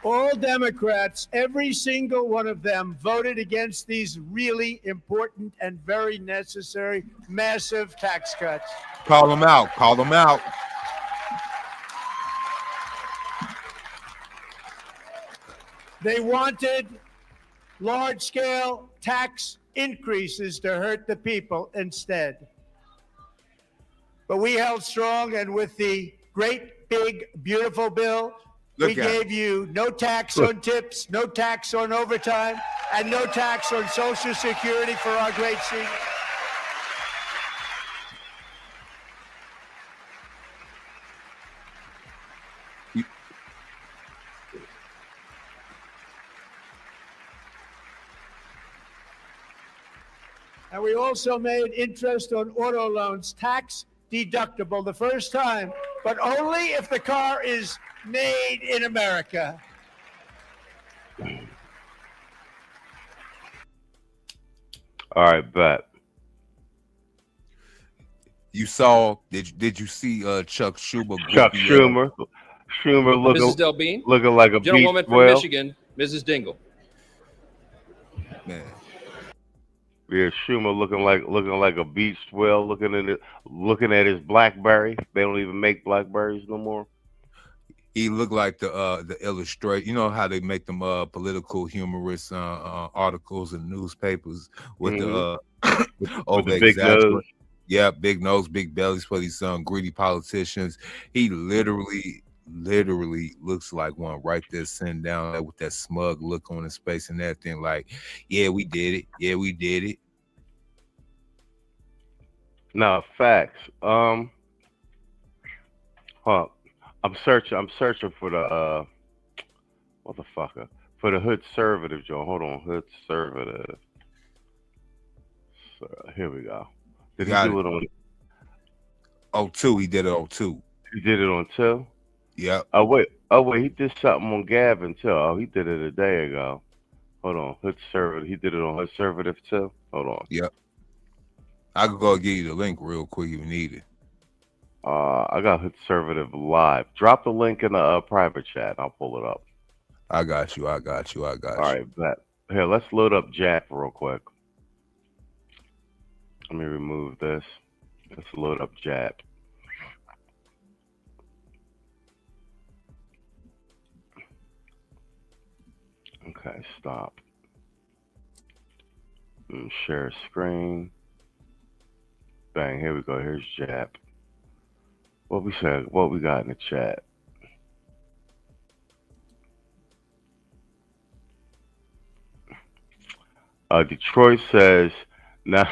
All Democrats, every single one of them, voted against these really important and very necessary, massive tax cuts. Call them out. Call them out. They wanted large-scale tax increases to hurt the people instead. But we held strong, and with the great, big, beautiful bill, we gave you no tax on tips, no tax on overtime, and no tax on Social Security for our great seniors. And we also made interest on auto loans tax deductible the first time, but only if the car is made in America. All right, bet. You saw? Did you see Chuck Schumer? Schumer looking, Mrs. Delbean, looking like a gentlewoman beach from whale. Michigan, Mrs. Dingle. Man. Yeah, Schumer looking like a beach whale, looking at his BlackBerry. They don't even make BlackBerries no more. He looked like the illustrate. You know how they make them political humorous articles in newspapers with the with the big nose. Yeah, big nose, big bellies for these greedy politicians. He literally looks like one right there sitting down there with that smug look on his face and everything. Like, yeah, we did it. Yeah, we did it. No, facts. I'm searching for the motherfucker, for the hood conservative, Joe. Hold on, hood conservative. So, here we go. Did he do it on 02? He did it on 02. He did it on 2? Yeah. Oh wait, he did something on Gavin too. Oh, he did it a day ago. Hold on, hood conservative. He did it on hood conservative too. Hold on. Yep. I could go give you the link real quick if you need it. I got hood conservative live. Drop the link in the private chat. I'll pull it up. I got you. All right, bet. Here, let's load up Jack real quick. Let me remove this. Let's load up Jack. Okay, stop. And share screen. Bang, here we go. Here's Jap. What we said, what we got in the chat. Detroit says, now,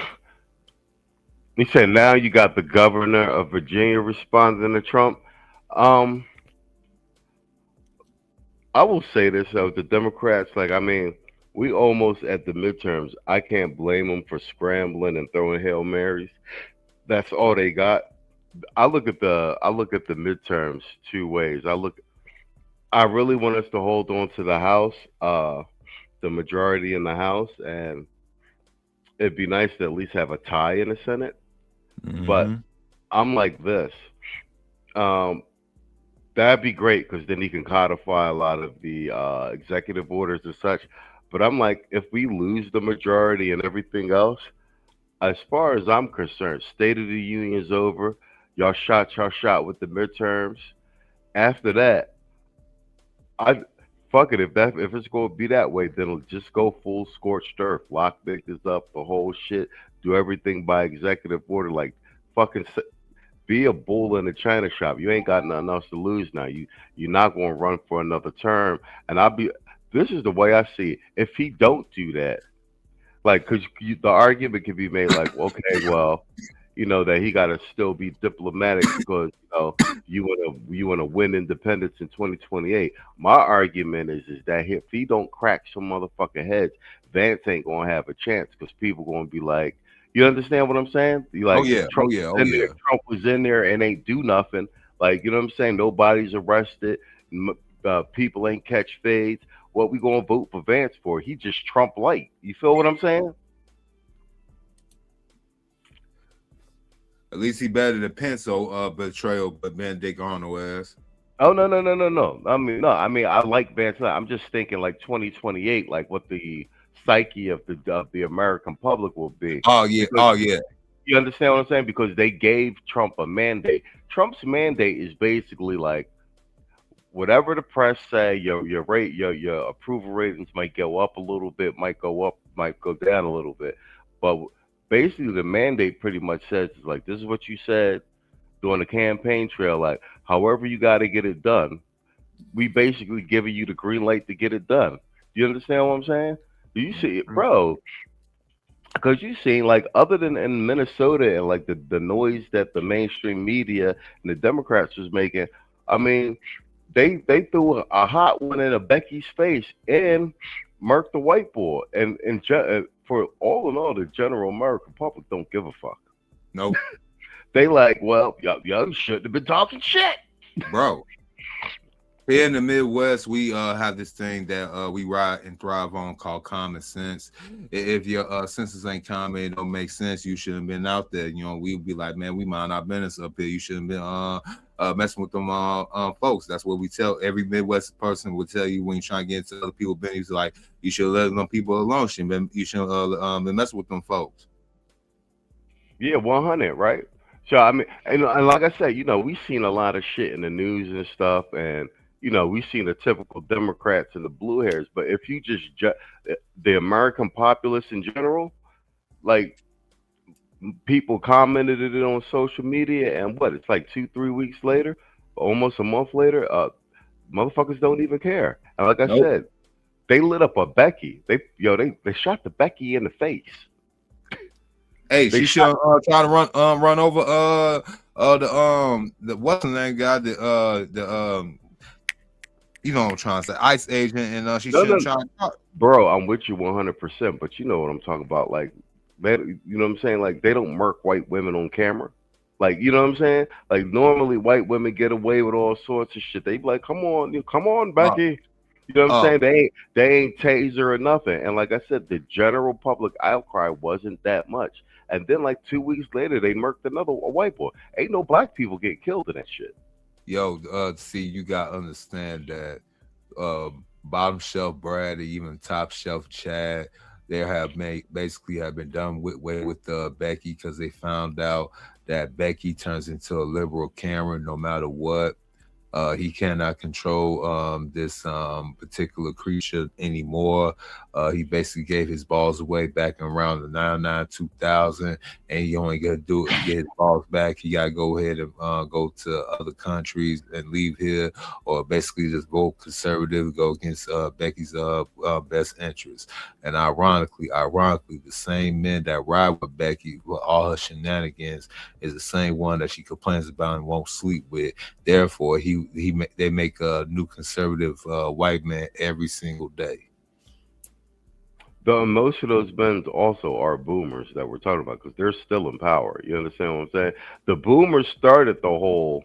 he said, now you got the governor of Virginia responding to Trump. I will say this, though, the Democrats, like, I mean, we almost at the midterms. I can't blame them for scrambling and throwing Hail Marys. That's all they got. I look at the midterms two ways. I really want us to hold on to the House, the majority in the House, and it'd be nice to at least have a tie in the Senate. Mm-hmm. But I'm like this. That'd be great because then he can codify a lot of the executive orders and such. But I'm like, if we lose the majority and everything else, as far as I'm concerned, State of the Union is over. Y'all shot with the midterms. After that, fuck it. If it's going to be that way, then it'll just go full scorched earth. Lock niggas up, the whole shit. Do everything by executive order. Like, fucking be a bull in a china shop. You ain't got nothing else to lose now. You're not going to run for another term. And this is the way I see it. If he don't do that, Like, because the argument can be made like, okay, well, that he got to still be diplomatic because you want to win independence in 2028. My argument is that if he don't crack some motherfucking heads, Vance ain't gonna have a chance because people gonna be like, you understand what I'm saying? Like, Trump was in there and ain't do nothing. Like, you know what I'm saying? Nobody's arrested. People ain't catch fades. What we gonna vote for Vance for? He just Trump light. You feel what I'm saying? At least he better than Pencil betrayal, but man, Dick Arnold ass. Oh no. I mean, I like Vance. I'm just thinking like 2028, like what the psyche of the American public will be. Oh yeah. You understand what I'm saying? Because they gave Trump a mandate. Trump's mandate is basically like whatever the press say. Your approval ratings might go up a little bit, might go up, might go down a little bit, but basically the mandate pretty much says is like, this is what you said during the campaign trail. Like, however you got to get it done, we basically giving you the green light to get it done. You understand what I'm saying? Do you see it, bro? Because you see, like, other than in Minnesota and like the noise that the mainstream media and the Democrats was making, I mean, they threw a hot one in a Becky's face and murked the white boy. And for all in all, the general American public don't give a fuck. Nope. They like, well, y'all shouldn't have been talking shit, bro. Here in the Midwest, we have this thing that we ride and thrive on called common sense. If your senses ain't common, it don't make sense. You shouldn't have been out there. We'd be like, man, we mind our business up here. You shouldn't have been messing with them folks. That's what we tell every Midwest person. Will tell you when you're trying to get into other people's business. Like, you should let them people alone. You shouldn't been messing with them folks. Yeah, 100, right? So I mean, and like I said, we've seen a lot of shit in the news and stuff, and we've seen the typical Democrats and the blue hairs. But if you just the American populace in general, like, people commented it on social media, and it's like 2-3 weeks later, almost a month later, motherfuckers don't even care. And like I said, they lit up a Becky. They shot the Becky in the face. Hey, she should try to run over the what's the name guy, you know what I'm trying to say, ICE agent, and she should try to. Bro, I'm with you 100%, but you know what I'm talking about. Like, man, you know what I'm saying? Like, they don't murk white women on camera. Like, you know what I'm saying? Like, normally white women get away with all sorts of shit. They be like, come on, Becky. You know what I'm saying? They ain't taser or nothing. And like I said, the general public outcry wasn't that much. And then like 2 weeks later, they murked a white boy. Ain't no black people getting killed in that shit. Yo, see, you gotta understand that bottom shelf Brad or even top shelf Chad, they have been done with Becky, because they found out that Becky turns into a liberal Karen no matter what. He cannot control this particular creature anymore. He basically gave his balls away back in around the 99, 2000, and he only got to do it to get his balls back. He got to go ahead and go to other countries and leave here, or basically just vote conservative, go against Becky's best interests. And ironically, the same men that ride with Becky with all her shenanigans is the same one that she complains about and won't sleep with. Therefore, they make a new conservative white man every single day. Most of those men also are boomers that we're talking about, because they're still in power. You understand what I'm saying? The boomers started the whole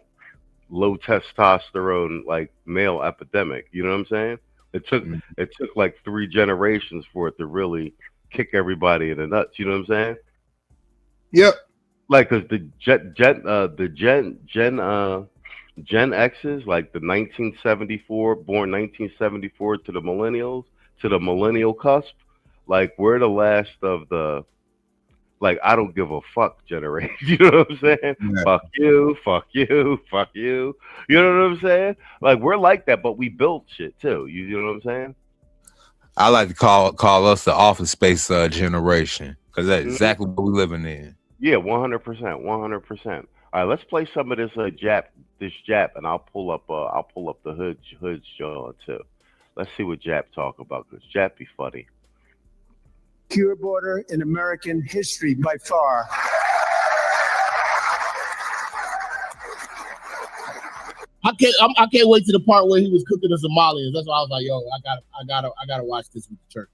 low testosterone like male epidemic. You know what I'm saying? It took like 3 generations for it to really kick everybody in the nuts. You know what I'm saying? Yep. Like, because the Gen X's, like the 1974, born 1974 to the millennials, to the millennial cusp, like, we're the last of the, like, I don't give a fuck generation. You know what I'm saying? Yeah. Fuck you, fuck you, fuck you. You know what I'm saying? Like, we're like that, but we build shit too. You know what I'm saying? I like to call us the office space generation, because that's exactly what we're living in. Yeah, 100%, 100%. All right, let's play some of this Jap, and I'll pull up the hood's jaw too. Let's see what Jap talk about, because Jap be funny. secure border in American history by far. I can't wait to the part where he was cooking the Somalians. That's why I was like, yo, I gotta watch this with the church.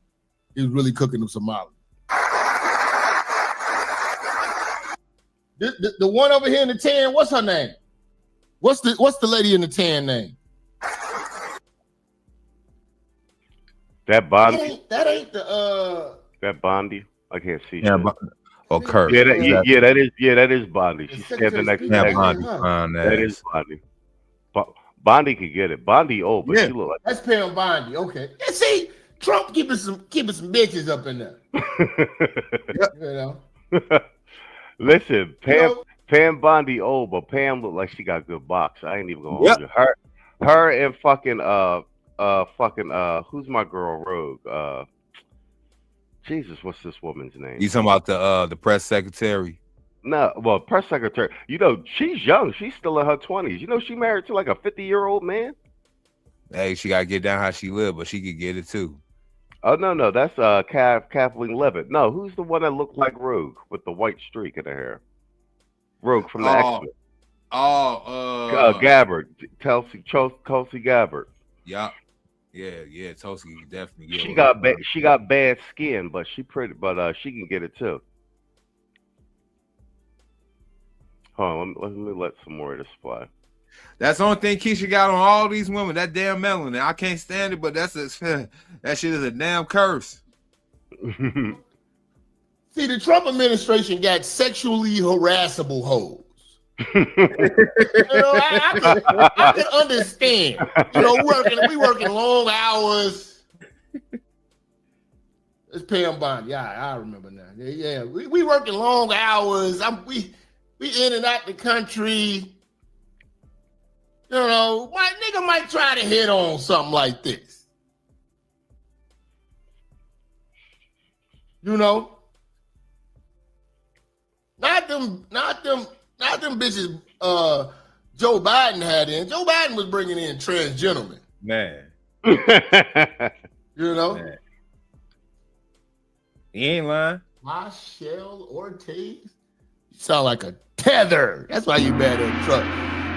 He was really cooking them Somalians. The one over here in the tan, what's her name? What's the lady in the tan name? That Bondi. That ain't the That Bondi. I can't see. Yeah, or Kurt. Yeah, that is Bondi. She's standing next to Bondi. That is Bondi. Bondi could get it. Bondi old, but she look like that's Pam Bondi. Okay. Yeah, see, Trump keeping some bitches up in there. You know. Listen, Pam Bondi old, but Pam look like she got good box. I ain't even gonna hold you. Her and fucking who's my girl Rogue? Jesus, what's this woman's name? You talking about the press secretary? No, well, press secretary. You know, she's young. She's still in her 20s. You know, she married to like a 50-year-old man. Hey, she gotta get down how she live, but she could get it too. Oh no, that's Kathleen Levitt. No, who's the one that looked like Rogue with the white streak in her hair? Rogue from the X-Men. Gabbard, 𝐊𝐶 Gabbard. Yeah, Tulsi definitely. She got bad skin, but she pretty, but she can get it too. Hold on, let me let some more of this fly. That's the only thing Keisha got on all these women. That damn melanin. I can't stand it, but that shit is a damn curse. See, the Trump administration got sexually harassable hoes. You know, I can understand. You know, we working long hours. It's Pam Bondi. Yeah, I remember now. Yeah, we working long hours. We in and out the country. You know, my nigga might try to hit on something like this. You know? Not them bitches Joe Biden had in. Joe Biden was bringing in transgentlemen. Man. You know? Man. He ain't lying. Michelle Ortiz? You sound like a tether. That's why you mad at Trump.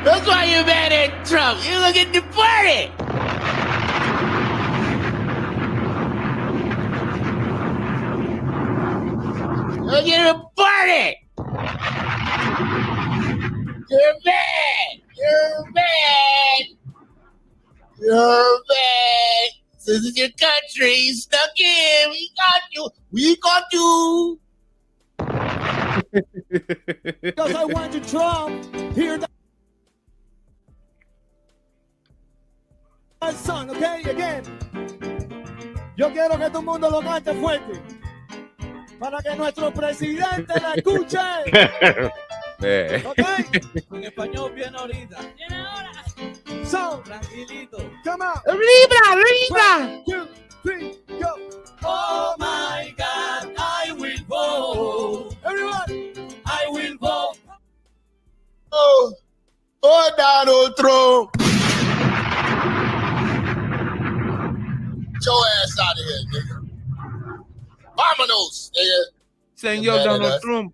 That's why you mad at Trump. You look at the party. Look at the party. You're mad. You're mad. You're mad. This is your country. Stuck in. We got you. We got you. Because I want you, Trump. Hear that. My son, okay? Again. Yo quiero que todo el mundo lo cante fuerte. Para que nuestro presidente la escuche. Okay? En español viene ahorita. Viene ahora. So, tranquilito. Come on. Libra. 1, 2, 3, go. Oh my God, I will vote. Everyone, I will vote. Oh, Donald Trump. Get your ass out of here, nigga. Vamonos, nigga. Senor Donald Trump.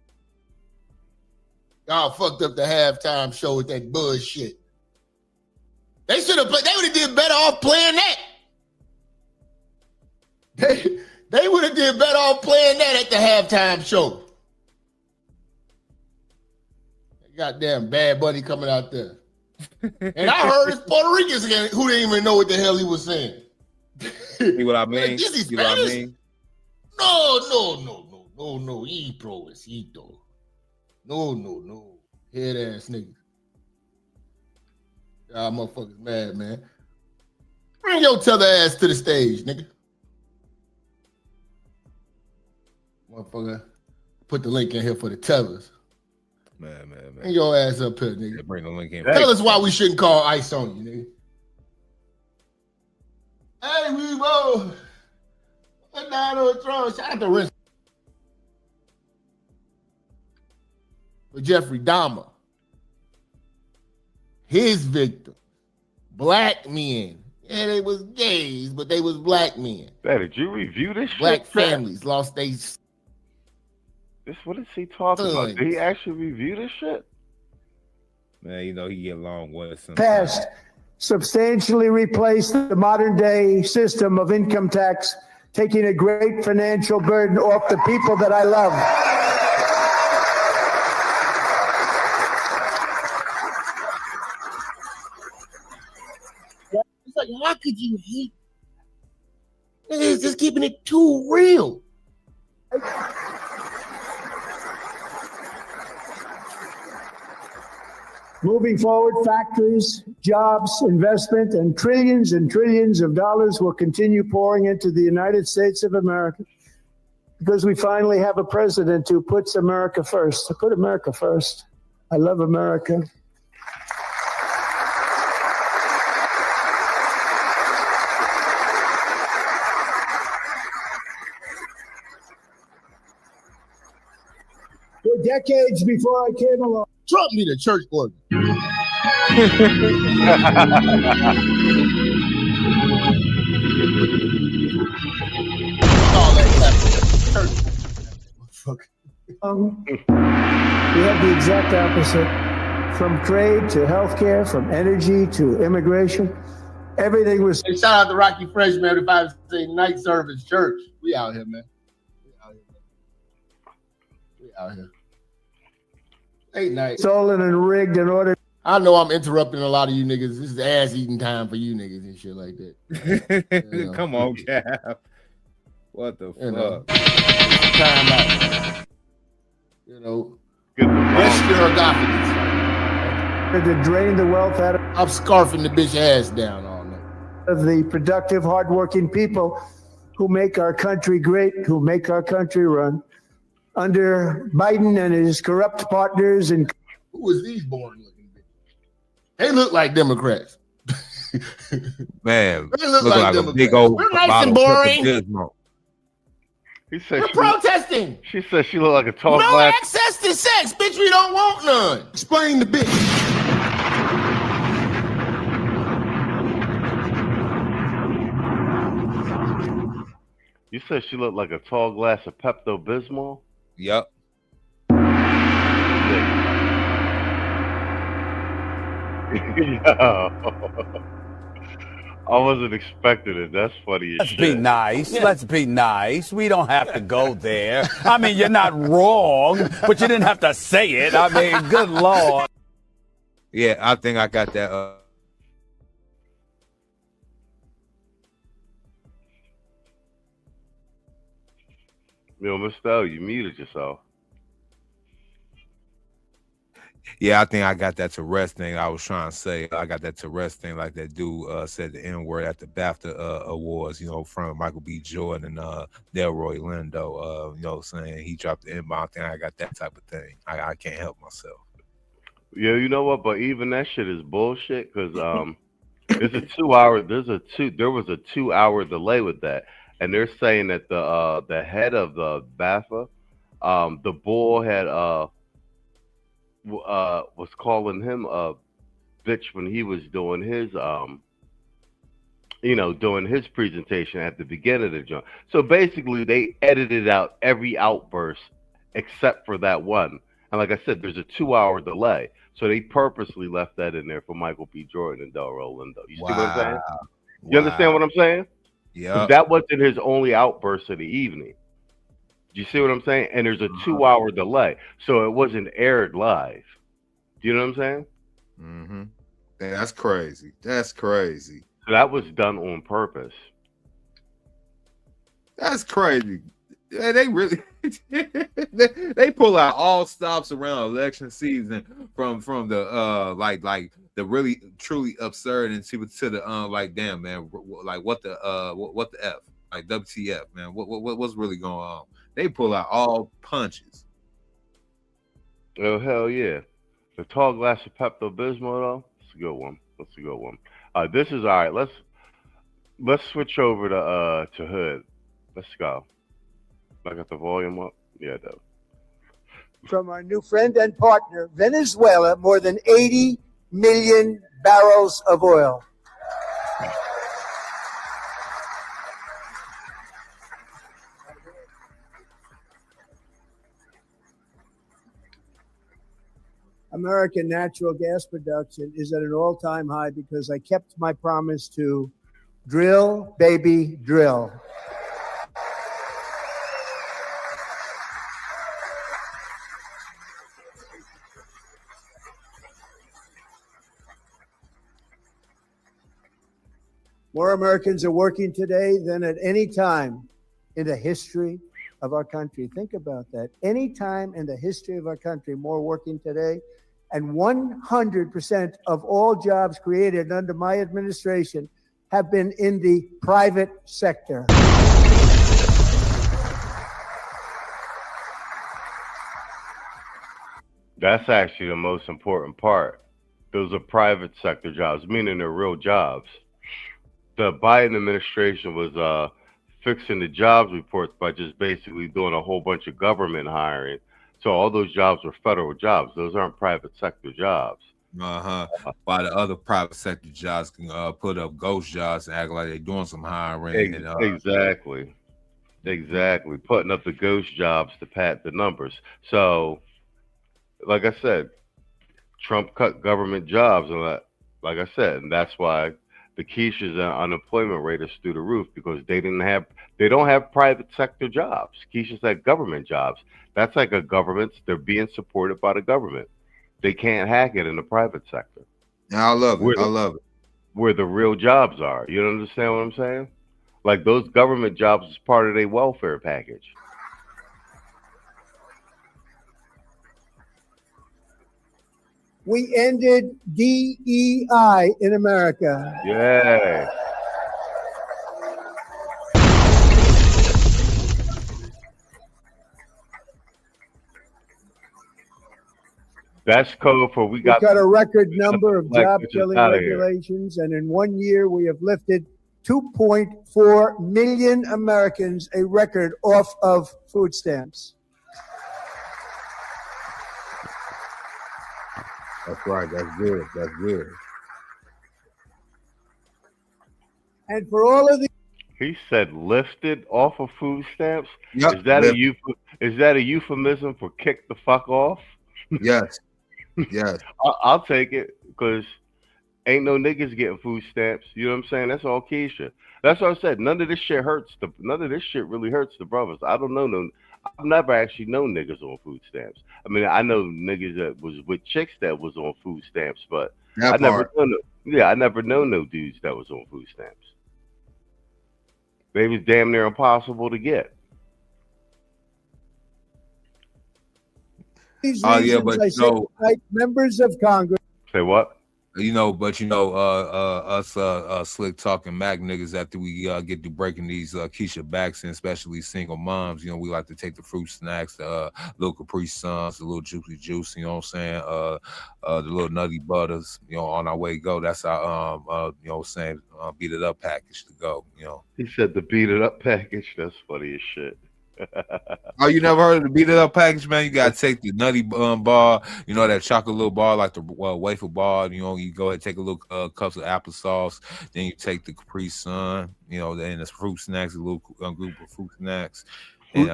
Y'all fucked up the halftime show with that bullshit. They should have played. They would have did better off playing that. They would have did better off playing that at the halftime show. Goddamn Bad Bunny coming out there. And I heard it's Puerto Ricans again who didn't even know what the hell he was saying. See what I mean? Like, is he See what I Spanish? mean? No. He provecito. No. Head ass nigga. Y'all motherfuckers mad, man. Bring your tether ass to the stage, nigga. Motherfucker. Put the link in here for the tethers. Man. Bring your ass up here, nigga. Yeah, bring the link in. Tell us why we shouldn't call ICE on you, nigga. Hey, we roll. Donald Trump. Shout out to Rich. But Jeffrey Dahmer, his victim, black men Yeah, they was gays, but they was black men. Hey, did you review this Black shit? families lost their What is he talking about? Did he actually review this shit? Man, you know he get along with some Passed substantially replaced the modern day system of income tax, taking a great financial burden off the people that I love. It's like, how could you hate? It's just keeping it too real. Moving forward, factories, jobs, investment, and trillions of dollars will continue pouring into the United States of America because we finally have a president who puts America first. I put America first. I love America. For decades before I came along, Trump need a church organ. We have the exact opposite. From trade to healthcare, from energy to immigration, everything was. Hey, shout out to Rocky Freshman, everybody say night service church. We out here, man. We out here. Ain't night. Stolen and rigged in order. I know I'm interrupting a lot of you niggas. This is ass eating time for you niggas and shit like that. You know. Come on, Gav. What the fuck? Time out. You know, rest your esophagus. To drain the wealth out of. I'm scarfing the bitch ass down all night. Of the productive, hardworking people who make our country great, who make our country run. Under Biden and his corrupt partners and. Who was these born looking bitches? They look like Democrats. Man, They look like a big old We're nice bottle and of boring. Gizmo. He said We're protesting. She said she looked like a tall No glass. access to sex, bitch. We don't want none. Explain the bitch. You said she looked like a tall glass of Pepto-Bismol? Yep. Yo. I wasn't expecting it. That's funny as Let's shit. be nice. Yeah. Let's be nice. We don't have to go there. I mean, you're not wrong, but you didn't have to say it. I mean, good Lord. Yeah, I think I got that. Yo, Mr. L, you muted yourself. Yeah, I think I got that Tourette's thing. I was trying to say I got that Tourette's thing, like that dude said the N-word at the BAFTA awards, you know, from Michael B. Jordan and Delroy Lindo. You know what I'm saying? He dropped the N-bomb thing. I got that type of thing. I can't help myself. Yeah, you know what? But even that shit is bullshit because there's a 2 hour. There was a 2 hour delay with that, and they're saying that the head of the BAFTA, the bull had was calling him a bitch when he was doing his doing his presentation at the beginning of the joint. So basically they edited out every outburst except for that one. And like I said, there's a 2 hour delay. So they purposely left that in there for Michael B. Jordan and Delroy Lindo. You see what I'm saying? You understand what I'm saying? Yeah. That wasn't his only outburst of the evening. You see what I'm saying? And there's a 2 hour delay. So it wasn't aired live. Do you know what I'm saying? Mm-hmm. That's crazy. That's crazy. So that was done on purpose. That's crazy. Yeah, they really they pull out all stops around election season from the like the really truly absurd and to the like damn man, like what the F, like WTF, man, what's really going on? They pull out all punches. Oh hell yeah! The tall glass of Pepto-Bismol though, it's a good one. That's a good one. This is all right. Let's switch over to Hood. Let's go. I got the volume up. Yeah, though. From our new friend and partner, Venezuela, more than 80 million barrels of oil. American natural gas production is at an all-time high because I kept my promise to drill, baby, drill. More Americans are working today than at any time in the history of our country. Think about that. Any time in the history of our country, more working today. And 100% of all jobs created under my administration have been in the private sector. That's actually the most important part. Those are private sector jobs, meaning they're real jobs. The Biden administration was fixing the jobs reports by just basically doing a whole bunch of government hiring. So all those jobs were federal jobs. Those aren't private sector jobs. While the other private sector jobs can put up ghost jobs and act like they're doing some hiring. Exactly. Putting up the ghost jobs to pad the numbers. So, like I said, Trump cut government jobs, and like I said, and that's why the Keisha's unemployment rate is through the roof, because they don't have private sector jobs. Keisha's had government jobs. That's like a government. They're being supported by the government. They can't hack it in the private sector. I love it. Where the real jobs are. You don't understand what I'm saying? Like those government jobs is part of their welfare package. We ended DEI in America. Yeah. That's code for we got a record number of job-killing regulations, and in 1 year we have lifted 2.4 million Americans, a record, off of food stamps. That's right. That's good. And for all of the He said lifted off of food stamps. Yep. Is that a euphemism for kick the fuck off? Yes. I'll take it, because ain't no niggas getting food stamps. You know what I'm saying? That's all Keisha. That's what I said. None of this shit really hurts the brothers. I don't know I've never actually known niggas on food stamps. I mean, I know niggas that was with chicks that was on food stamps, but I never known no dudes that was on food stamps. They was damn near impossible to get. But members of Congress. Say what? Us slick talking Mac niggas, after we get to breaking these Keisha backs, and especially single moms, we like to take the fruit snacks, the little Capri Suns, the little juicy juice, you know what I'm saying, the little nutty butters, on our way to go. That's our beat it up package to go. He said the beat it up package. That's funny as shit. Oh, you never heard of the beat it up package, man? You gotta take the nutty bar, that chocolate little bar, like the wafer bar. You go ahead and take a little cups of applesauce. Then you take the Capri Sun, then the fruit snacks, a little group of fruit snacks. Fruit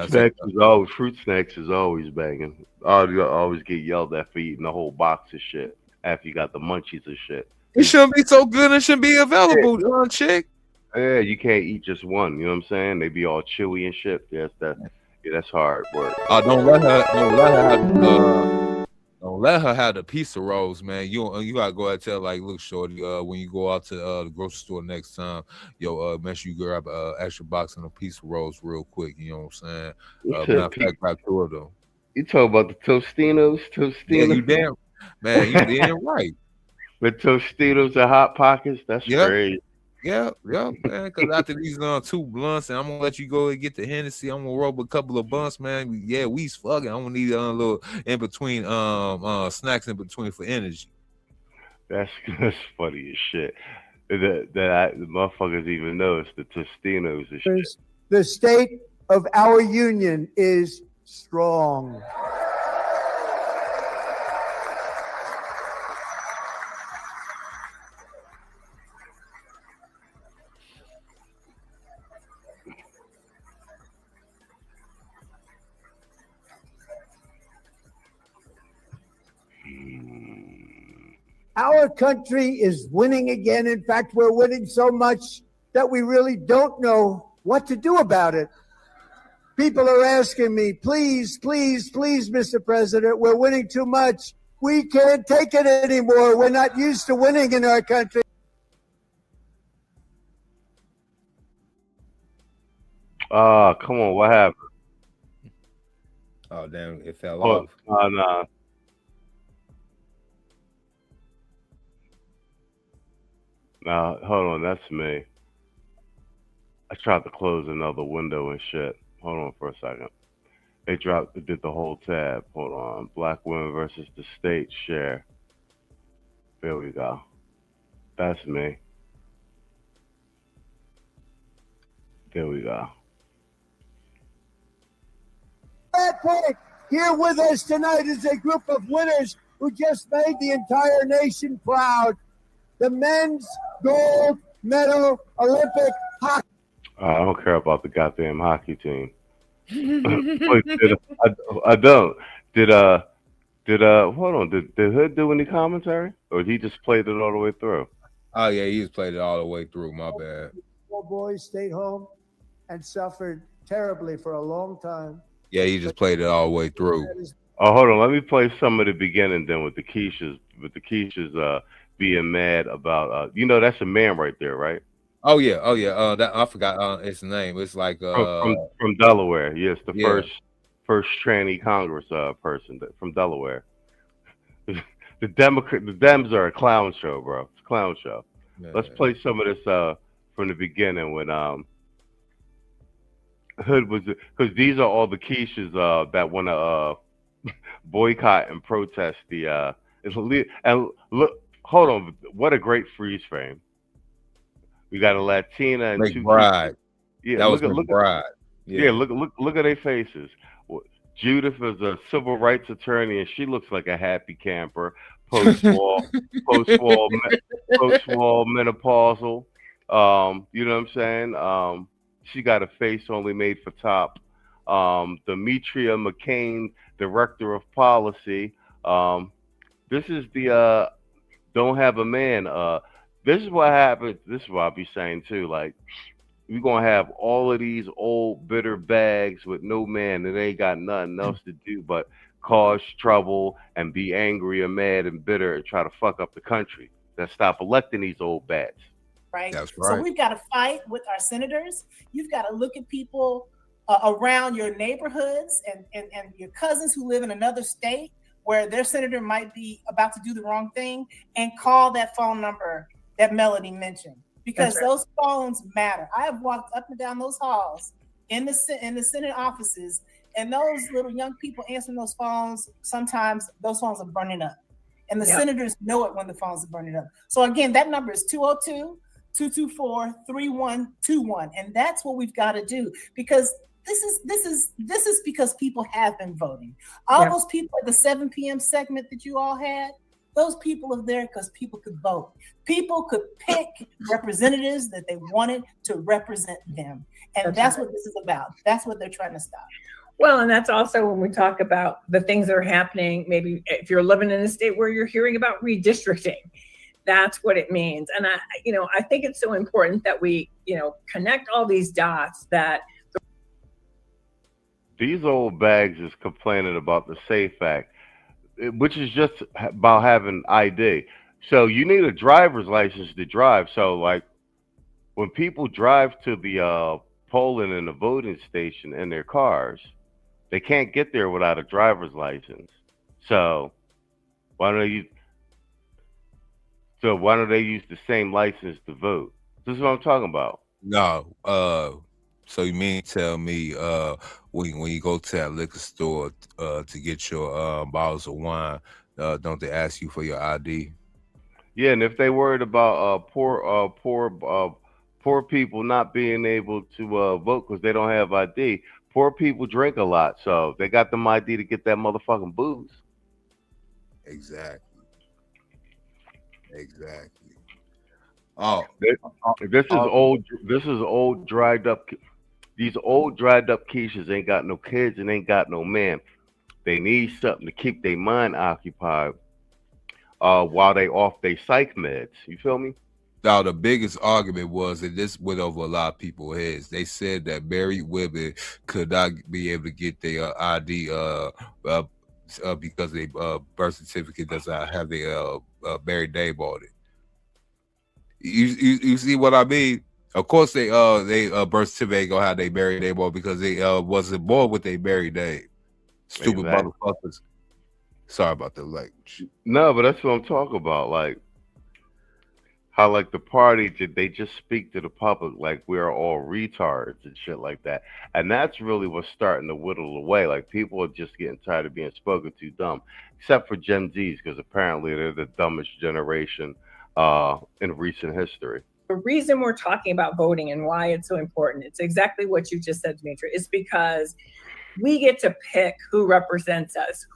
snacks is always banging. You always get yelled at for eating the whole box of shit after you got the munchies and shit. It shouldn't be so good. It shouldn't be available, chick. Yeah, you can't eat just one. You know what I'm saying? They be all chewy and shit. Yes, that's hard work. Don't let her have the pizza rolls, man. You gotta go ahead and tell, like, look, shorty, when you go out to the grocery store next time, make sure you grab an extra box of the pizza rolls real quick. You know what I'm saying? Grab 2 of them. You talk about the Tostinos? Yeah, you damn, man. You damn right. The Tostinos and Hot Pockets. That's crazy. Yeah, man. Because after these 2 blunts, and I'm gonna let you go and get the Hennessy. I'm gonna roll up a couple of blunts, man. Yeah, we's fucking. I'm gonna need a little in between, snacks in between for energy. That's funny as shit. The motherfuckers even know it's the Tostinos and shit. The state of our union is strong. Our country is winning again. In fact, we're winning so much that we really don't know what to do about it. People are asking me, please, please, please, Mr. President, we're winning too much. We can't take it anymore. We're not used to winning in our country. Come on, what happened? Oh damn, it fell Oh, off. nah. Nah, hold on, that's me. I tried to close another window and shit. Hold on for a second. It did the whole tab. Hold on. Black women versus the state share. There we go. That's me. There we go. That point, here with us tonight is a group of winners who just made the entire nation proud. The men's gold medal Olympic hockey. I don't care about the goddamn hockey team. Wait, I don't. Did hold on, did Hood do any commentary? Or he just played it all the way through? Oh yeah, he just played it all the way through. My bad. 4 boys stayed home and suffered terribly for a long time. Yeah, he just played it all the way through. Oh, hold on. Let me play some of the beginning then with the ___, being mad about that's a man right there, right? Oh yeah. That I forgot his name. It's like from Delaware. Yes, the first tranny Congress person from Delaware. The Dems are a clown show, bro. It's a clown show. Yeah. Let's play some of this from the beginning when Hood was, because these are all the quiches that want to boycott and protest the and look, hold on, what a great freeze frame. We got a Latina and two McBride. Yeah, that was look McBride. Yeah, look at their faces. Judith is a civil rights attorney, and she looks like a happy camper. Post-war menopausal. You know what I'm saying? She got a face only made for top. Demetria McCain, director of policy. This is the don't have a man. This is what happens. This is what I'll be saying too. Like, we're gonna have all of these old bitter bags with no man that ain't got nothing else to do but cause trouble and be angry and mad and bitter and try to fuck up the country. That stop electing these old bats. Right. That's right. So we've got to fight with our senators. You've got to look at people around your neighborhoods and your cousins who live in another state where their senator might be about to do the wrong thing, and call that phone number that Melody mentioned, because those phones matter. I have walked up and down those halls in the Senate offices, and those little young people answering those phones, sometimes those phones are burning up. And the senators know it when the phones are burning up. So again, that number is 202-224-3121. And that's what we've got to do, because this is because people have been voting. All those people at the 7 p.m. segment that you all had, those people are there because people could vote. People could pick representatives that they wanted to represent them. And that's what this is about. That's what they're trying to stop. Well, and that's also when we talk about the things that are happening. Maybe if you're living in a state where you're hearing about redistricting, that's what it means. And I think it's so important that we, connect all these dots. That these old bags is complaining about the SAFE Act, which is just about having ID. So you need a driver's license to drive. So like when people drive to the polling and the voting station in their cars, they can't get there without a driver's license. So why don't they use the same license to vote? This is what I'm talking about. No. So you mean tell me when you go to that liquor store to get your bottles of wine, don't they ask you for your ID? Yeah, and if they worried about poor people not being able to vote because they don't have ID, poor people drink a lot, so they got them ID to get that motherfucking booze. Exactly. Oh, this is old. This is old, dried up. These old, dried up quiches ain't got no kids and ain't got no man. They need something to keep their mind occupied while they off their psych meds. You feel me? Now, the biggest argument was that this went over a lot of people's heads. They said that married women could not be able to get their ID because their birth certificate does not have their married name on it. You see what I mean? Of course, they birth certificate ain't gonna have their married name on because they wasn't born with their married name. Stupid Exactly. motherfuckers. Sorry about the language. No, but that's what I'm talking about. Like how like the party they just speak to the public like we're all retards and shit like that. And that's really what's starting to whittle away. Like people are just getting tired of being spoken to dumb, except for Gen Zs, because apparently they're the dumbest generation in recent history. The reason we're talking about voting and why it's so important, it's exactly what you just said, Dimitri. It's because we get to pick who represents us.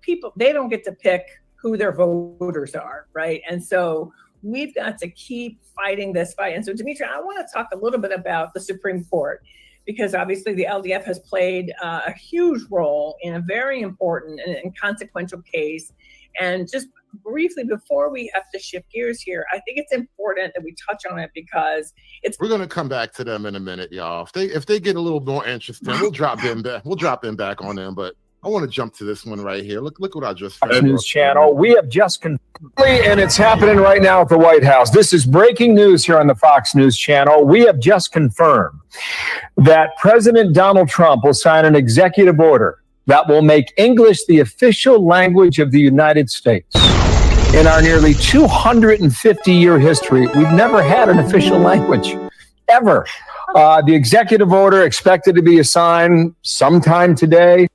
People, they don't get to pick who their voters are, right? And so we've got to keep fighting this fight. And so, Dimitri, I want to talk a little bit about the Supreme Court, because obviously the LDF has played a huge role in a very important and consequential case. And just briefly, before we have to shift gears here, I think it's important that we touch on it because it's. We're gonna come back to them in a minute, y'all. If they get a little more interesting, we'll drop in back. We'll drop in back on them. But I want to jump to this one right here. Look what I just found. News channel. We have just confirmed, and it's happening right now at the White House. This is breaking news here on the Fox News channel. We have just confirmed that President Donald Trump will sign an executive order that will make English the official language of the United States. In our nearly 250-year history, we've never had an official language, ever. The executive order expected to be signed sometime today.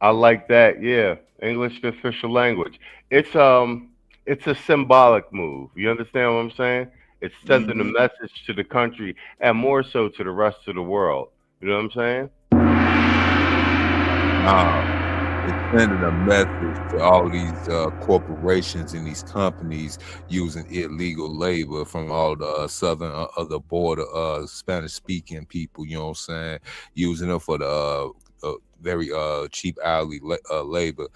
I like that. Yeah, English the official language. It's a symbolic move. You understand what I'm saying? It's sending a message to the country and more so to the rest of the world. You know what I'm saying? It's sending a message to all these corporations and these companies using illegal labor from all the southern of the border Spanish-speaking people. You know what I'm saying? Using them for the very cheap hourly labor.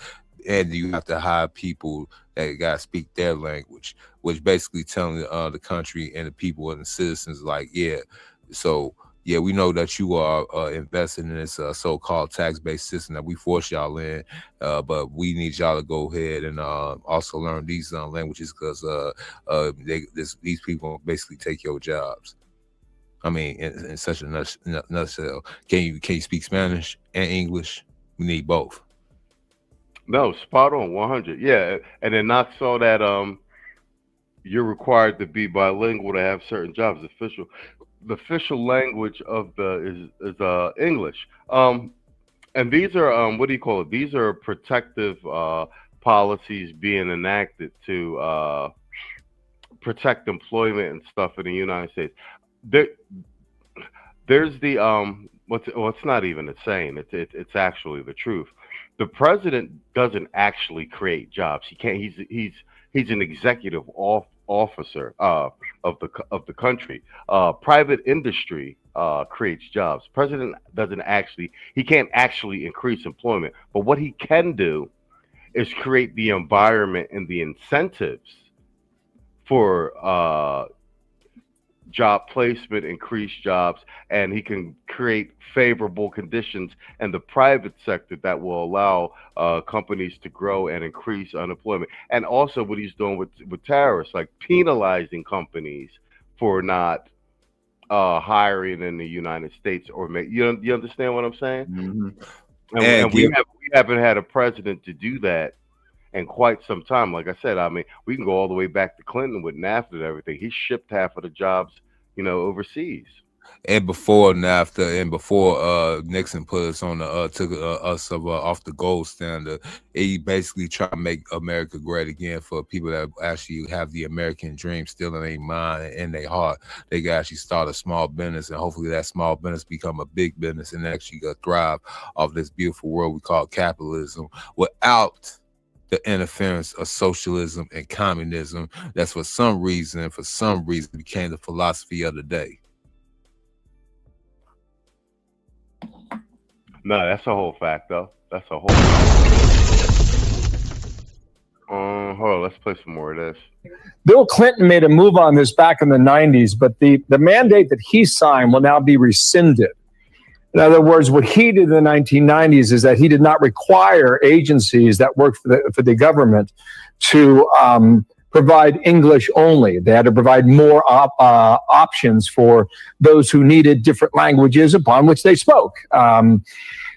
And you have to hire people that got to speak their language, which basically telling the country and the people and the citizens like, yeah, so yeah, we know that you are investing in this so-called tax-based system that we force y'all in, but we need y'all to go ahead and also learn these languages because these people basically take your jobs. I mean, in such a nutshell. Can you speak Spanish and English? We need both. No, spot on, 100. Yeah, and it knocks all that you're required to be bilingual to have certain jobs. The official language of is English. And these are what do you call it? These are protective policies being enacted to protect employment and stuff in the United States. There's the it's not even a saying. It's actually the truth. The president doesn't actually create jobs. He can't. He's an executive officer of the country. Private industry creates jobs. President doesn't actually. He can't actually increase employment. But what he can do is create the environment and the incentives for job placement, increased jobs, and he can create favorable conditions in the private sector that will allow companies to grow and increase unemployment. And also what he's doing with tariffs, like penalizing companies for not hiring in the United States or you understand what I'm saying? Mm-hmm. And we haven't had a president to do that in quite some time. Like I said, I mean, we can go all the way back to Clinton with NAFTA and everything. He shipped half of the jobs, overseas. And before NAFTA and before Nixon put us on took us off the gold standard, he basically tried to make America great again for people that actually have the American dream still in their mind and in their heart. They can actually start a small business, and hopefully that small business become a big business and actually thrive off this beautiful world we call capitalism without the interference of socialism and communism. That's for some reason became the philosophy of the day. No, that's a whole fact, though. That's a whole. Hold on, let's play some more of this. Bill Clinton made a move on this back in the 90s, but the mandate that he signed will now be rescinded. In other words, what he did in the 1990s is that he did not require agencies that work for the government to provide English only. They had to provide more options for those who needed different languages upon which they spoke.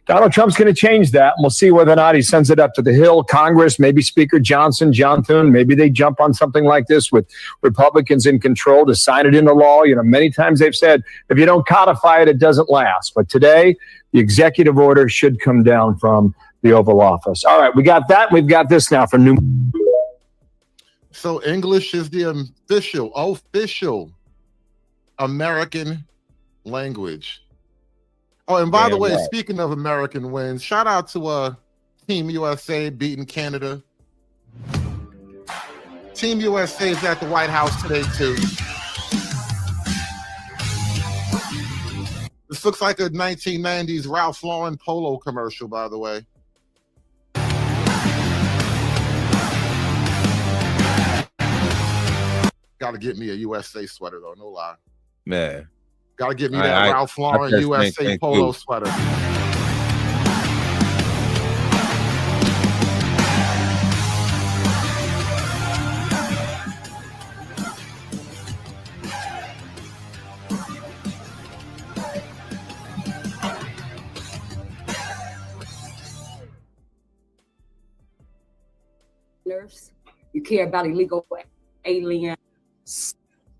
Donald Trump's going to change that, and we'll see whether or not he sends it up to the Hill, Congress, maybe Speaker Johnson, John Thune. Maybe they jump on something like this with Republicans in control to sign it into law. You know, many times they've said, if you don't codify it, it doesn't last. But today, the executive order should come down from the Oval Office. All right, we got that. We've got this now from New. So English is the official American language. Oh, and by the way, speaking of American wins, shout out to Team USA beating Canada. Team USA is at the White House today, too. This looks like a 1990s Ralph Lauren polo commercial, by the way. Got to get me a USA sweater, though, no lie. Man. Got to get me that Ralph Lauren USA polo sweater. You care about illegal aliens.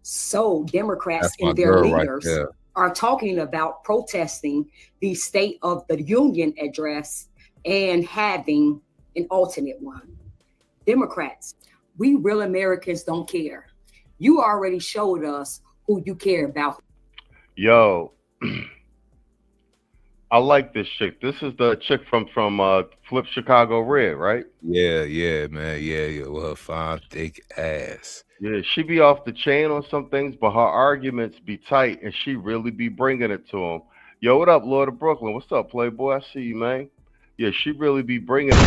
So Democrats and That's their my girl leaders right are talking about protesting the State of the Union address and having an alternate one. Democrats, we real Americans don't care. You already showed us who you care about. Yo, I like this chick. This is the chick from Flip Chicago Red, right? Yeah, man. Yeah, with her fine, thick ass. Yeah, she be off the chain on some things, but her arguments be tight, and she really be bringing it to them. Yo, what up, Lord of Brooklyn? What's up, Playboy? I see you, man. Yeah, she really be bringing it to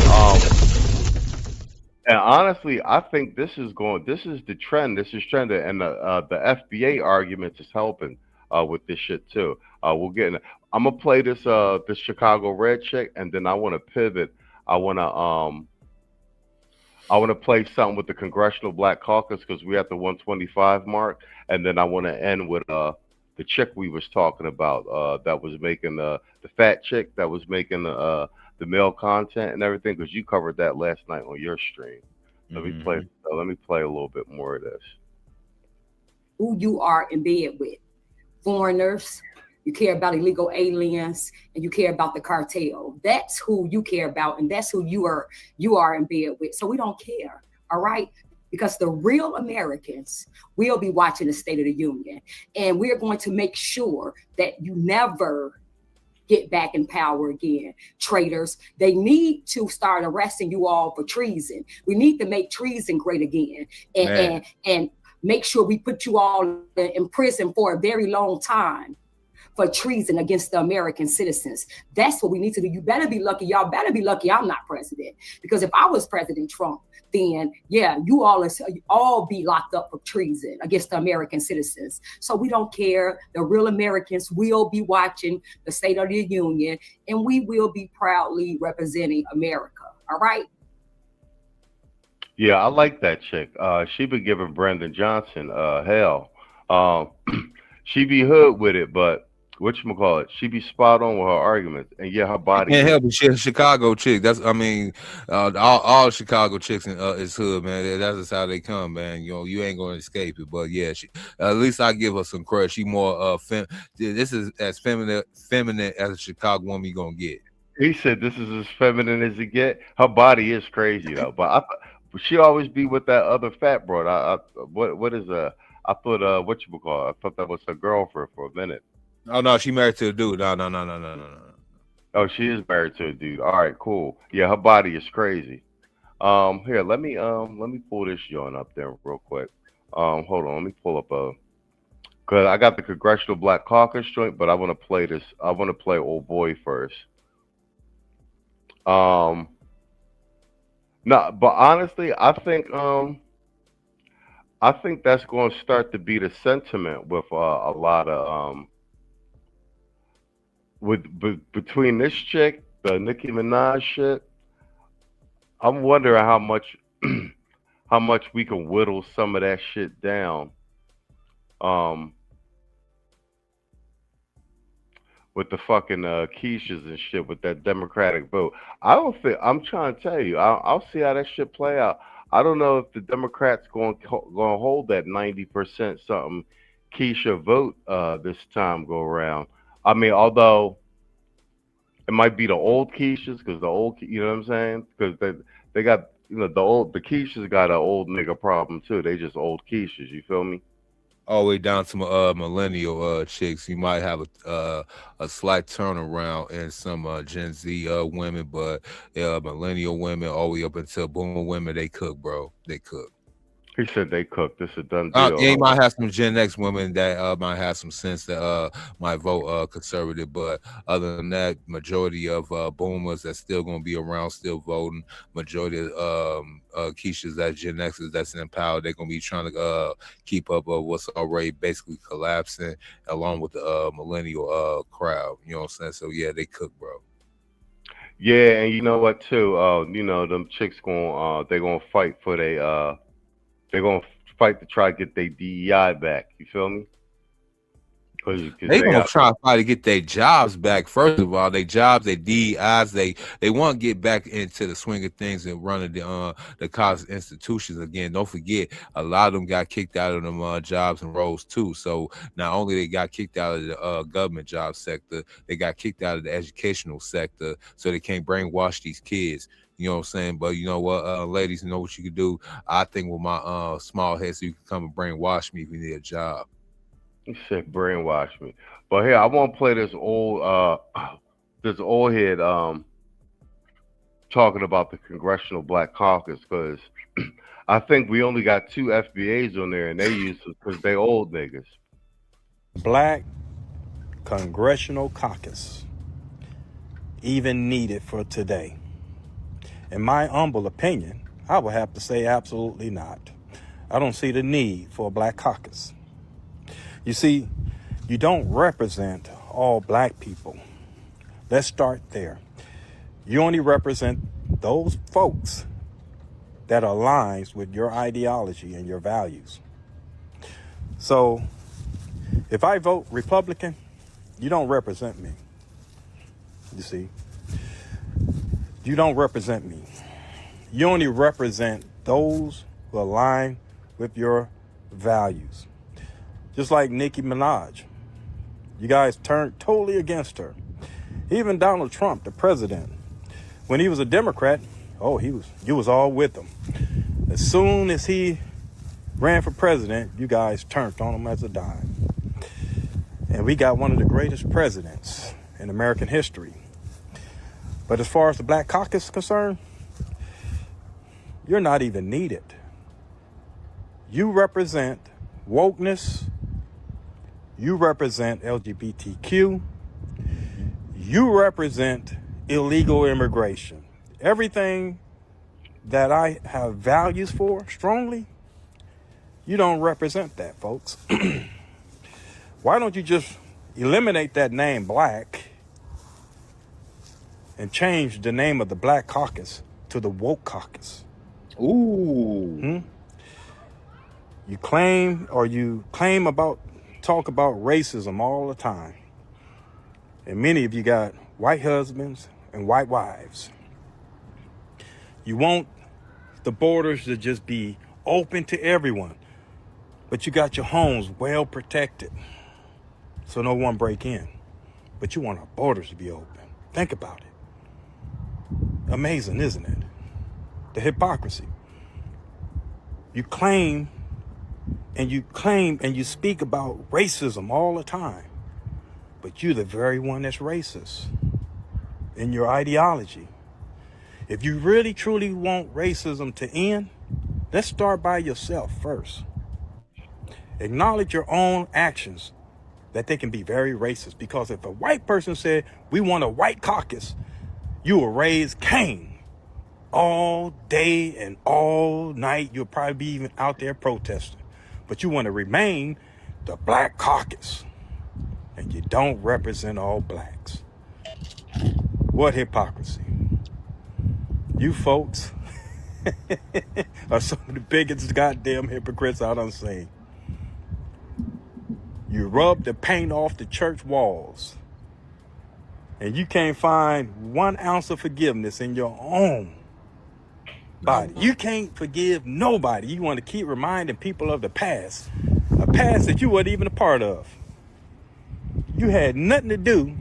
them. And honestly, I think this is the trend. This is trending, and the FBA arguments is helping with this shit too. We'll get in it. I'm gonna play this Chicago Red chick, and then I want to pivot. I want to play something with the Congressional Black Caucus because we're at the 125 mark, and then I want to end with the chick we was talking about that was making the fat chick that was making the male content and everything, because you covered that last night on your stream. Let me play a little bit more of this. Who you are in bed with. Foreigners, you care about illegal aliens, and you care about the cartel. That's who you care about, and that's who you are in bed with. So we don't care, all right? Because the real Americans will be watching the State of the Union, and we're going to make sure that you never get back in power again. Traitors, they need to start arresting you all for treason. We need to make treason great again, and make sure we put you all in prison for a very long time for treason against the American citizens. That's what we need to do. You better be lucky. Y'all better be lucky I'm not president. Because if I was President Trump, then yeah, you all be locked up for treason against the American citizens. So we don't care. The real Americans will be watching the State of the Union, and we will be proudly representing America. All right? Yeah, I like that chick. She been giving Brandon Johnson hell. She be hood with it, but whatchamacallit, she be spot on with her arguments. And yeah, her body Can't help it. She's a Chicago chick. All Chicago chicks is hood, man. That's just how they come, man. You know, you ain't gonna escape it. But yeah, at least I give her some credit. She more this is as feminine as a Chicago woman you gonna get. He said this is as feminine as it get. Her body is crazy though, but she always be with that other fat broad. I thought whatchamacallit, I thought that was her girlfriend for a minute. Oh no, she married to a dude. No. Oh, she is married to a dude. All right, cool. Yeah, her body is crazy. Here, let me pull this joint up there real quick. Hold on, let me pull up cause I got the Congressional Black Caucus joint, but I want to play this. I want to play Old Boy first. No, but honestly, I think that's going to start to be the sentiment with a lot of between this chick, the Nicki Minaj shit. I'm wondering how much how much we can whittle some of that shit down. With the fucking quiches and shit with that Democratic vote. I don't think, I'm trying to tell you, I'll see how that shit play out. I don't know if the Democrats going to hold that 90% something quiche vote this time go around. I mean, although it might be the old quiches, because the old, you know what I'm saying? Because they got, you know, the quiches got an old nigga problem too. They just old quiches, you feel me? All the way down to millennial chicks. You might have a slight turnaround in some Gen Z women, but millennial women all the way up until boomer women, they cook, bro. They cook. He said they cook. This is a done deal. Yeah, you might have some Gen X women that might have some sense that might vote conservative, but other than that, majority of boomers that's still going to be around, still voting. Majority of quiches that Gen Xers that's in power, they're going to be trying to keep up with what's already basically collapsing, along with the millennial crowd. You know what I'm saying? So yeah, they cook, bro. Yeah, and you know what too? You know, them chicks they're gonna fight for they're going to fight to try to get their DEI back. You feel me? They going to try to fight to get their jobs back. First of all, their jobs, their DEIs, they want to get back into the swing of things and running the college institutions again. Don't forget, a lot of them got kicked out of them jobs and roles too. So not only they got kicked out of the government job sector, they got kicked out of the educational sector, so they can't brainwash these kids. You know what I'm saying? But you know what, ladies, you know what you can do? I think with my small head, so you can come and brainwash me if you need a job. You said brainwash me. But here, I want to play this old head talking about the Congressional Black Caucus, because I think we only got 2 FBAs on there, and they used to, because they old niggas. Black Congressional Caucus, even needed for today. In my humble opinion, I would have to say absolutely not. I don't see the need for a black caucus. You see, you don't represent all black people. Let's start there. You only represent those folks that aligns with your ideology and your values. So if I vote Republican, you don't represent me. You see? You don't represent me. You only represent those who align with your values. Just like Nicki Minaj. You guys turned totally against her. Even Donald Trump, the president, when he was a Democrat, you was all with him. As soon as he ran for president, you guys turned on him as a dime. And we got one of the greatest presidents in American history. But as far as the Black Caucus is concerned, you're not even needed. You represent wokeness. You represent LGBTQ. You represent illegal immigration. Everything that I have values for strongly, you don't represent that, folks. Why don't you just eliminate that name black and change the name of the Black Caucus to the Woke Caucus? Ooh. You talk about racism all the time. And many of you got white husbands and white wives. You want the borders to just be open to everyone, but you got your homes well protected so no one break in. But you want our borders to be open. Think about it. Amazing, isn't it? The hypocrisy. You claim and you speak about racism all the time, but you're the very one that's racist in your ideology. If you really truly want racism to end, let's start by yourself first. Acknowledge your own actions that they can be very racist, because if a white person said, we want a white caucus, You will raise Cain all day and all night. You'll probably be even out there protesting. But you want to remain the Black Caucus. And you don't represent all blacks. What hypocrisy. You folks are some of the biggest goddamn hypocrites I done seen. You rub the paint off the church walls. And you can't find 1 ounce of forgiveness in your own body. You can't forgive nobody. You want to keep reminding people of the past. A past that you weren't even a part of. You had nothing to do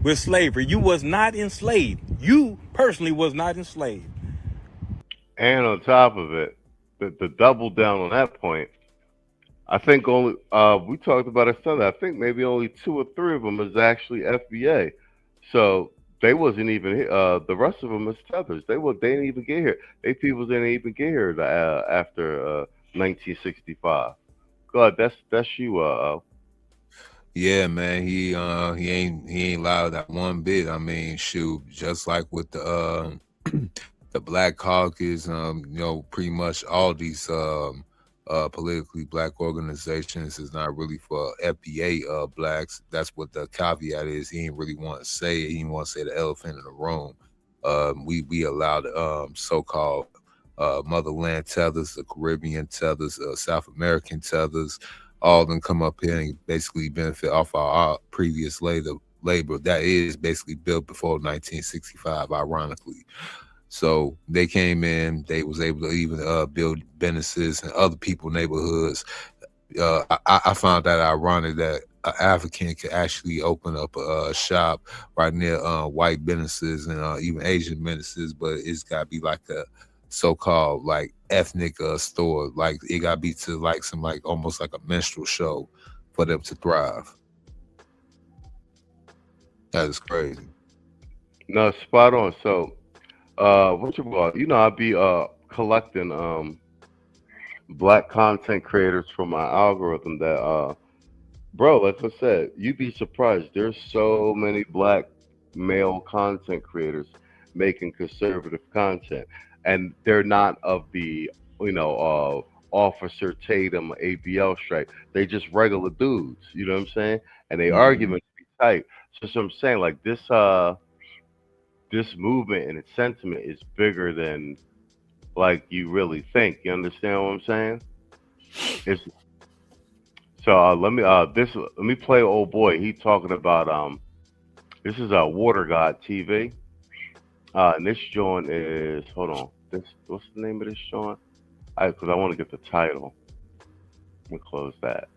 with slavery. You was not enslaved. You personally was not enslaved. And on top of it, the double down on that point, I think only we talked about it Sunday. I think maybe only 2 or 3 of them is actually FBA. So they wasn't even here. The rest of them is tethers. They didn't even get here. They people didn't even get here after 1965. God, that's you. Yeah, man, he ain't loud that one bit. I mean, shoot, just like with the Black Caucus, you know, pretty much all these politically black organizations is not really for FBA blacks. That's what the caveat is. He ain't really want to say it. He didn't want to say the elephant in the room. We allowed so-called motherland tethers, the Caribbean tethers, South American tethers, all of them come up here and basically benefit off our previous labor that is basically built before 1965, ironically. So they came in, they was able to even build businesses in other people's neighborhoods. I found that ironic that an African could actually open up a shop right near white businesses and even Asian businesses, but it's got to be like a so-called like ethnic store. Like it got to be to like some like almost like a minstrel show for them to thrive. That is crazy. No, spot on. So what you call? You know, I'll be collecting black content creators from my algorithm that bro, like I said, you'd be surprised. There's so many black male content creators making conservative content, and they're not of the, you know, Officer Tatum ABL stripe. They just regular dudes, you know what I'm saying? And they arguments be tight. So I'm saying, like, this movement and its sentiment is bigger than like you really think. You understand what I'm saying? It's so let me play old boy. He talking about this is Water God TV. And this joint is, hold on, what's the name of this joint? Because I want to get the title. Let me close that.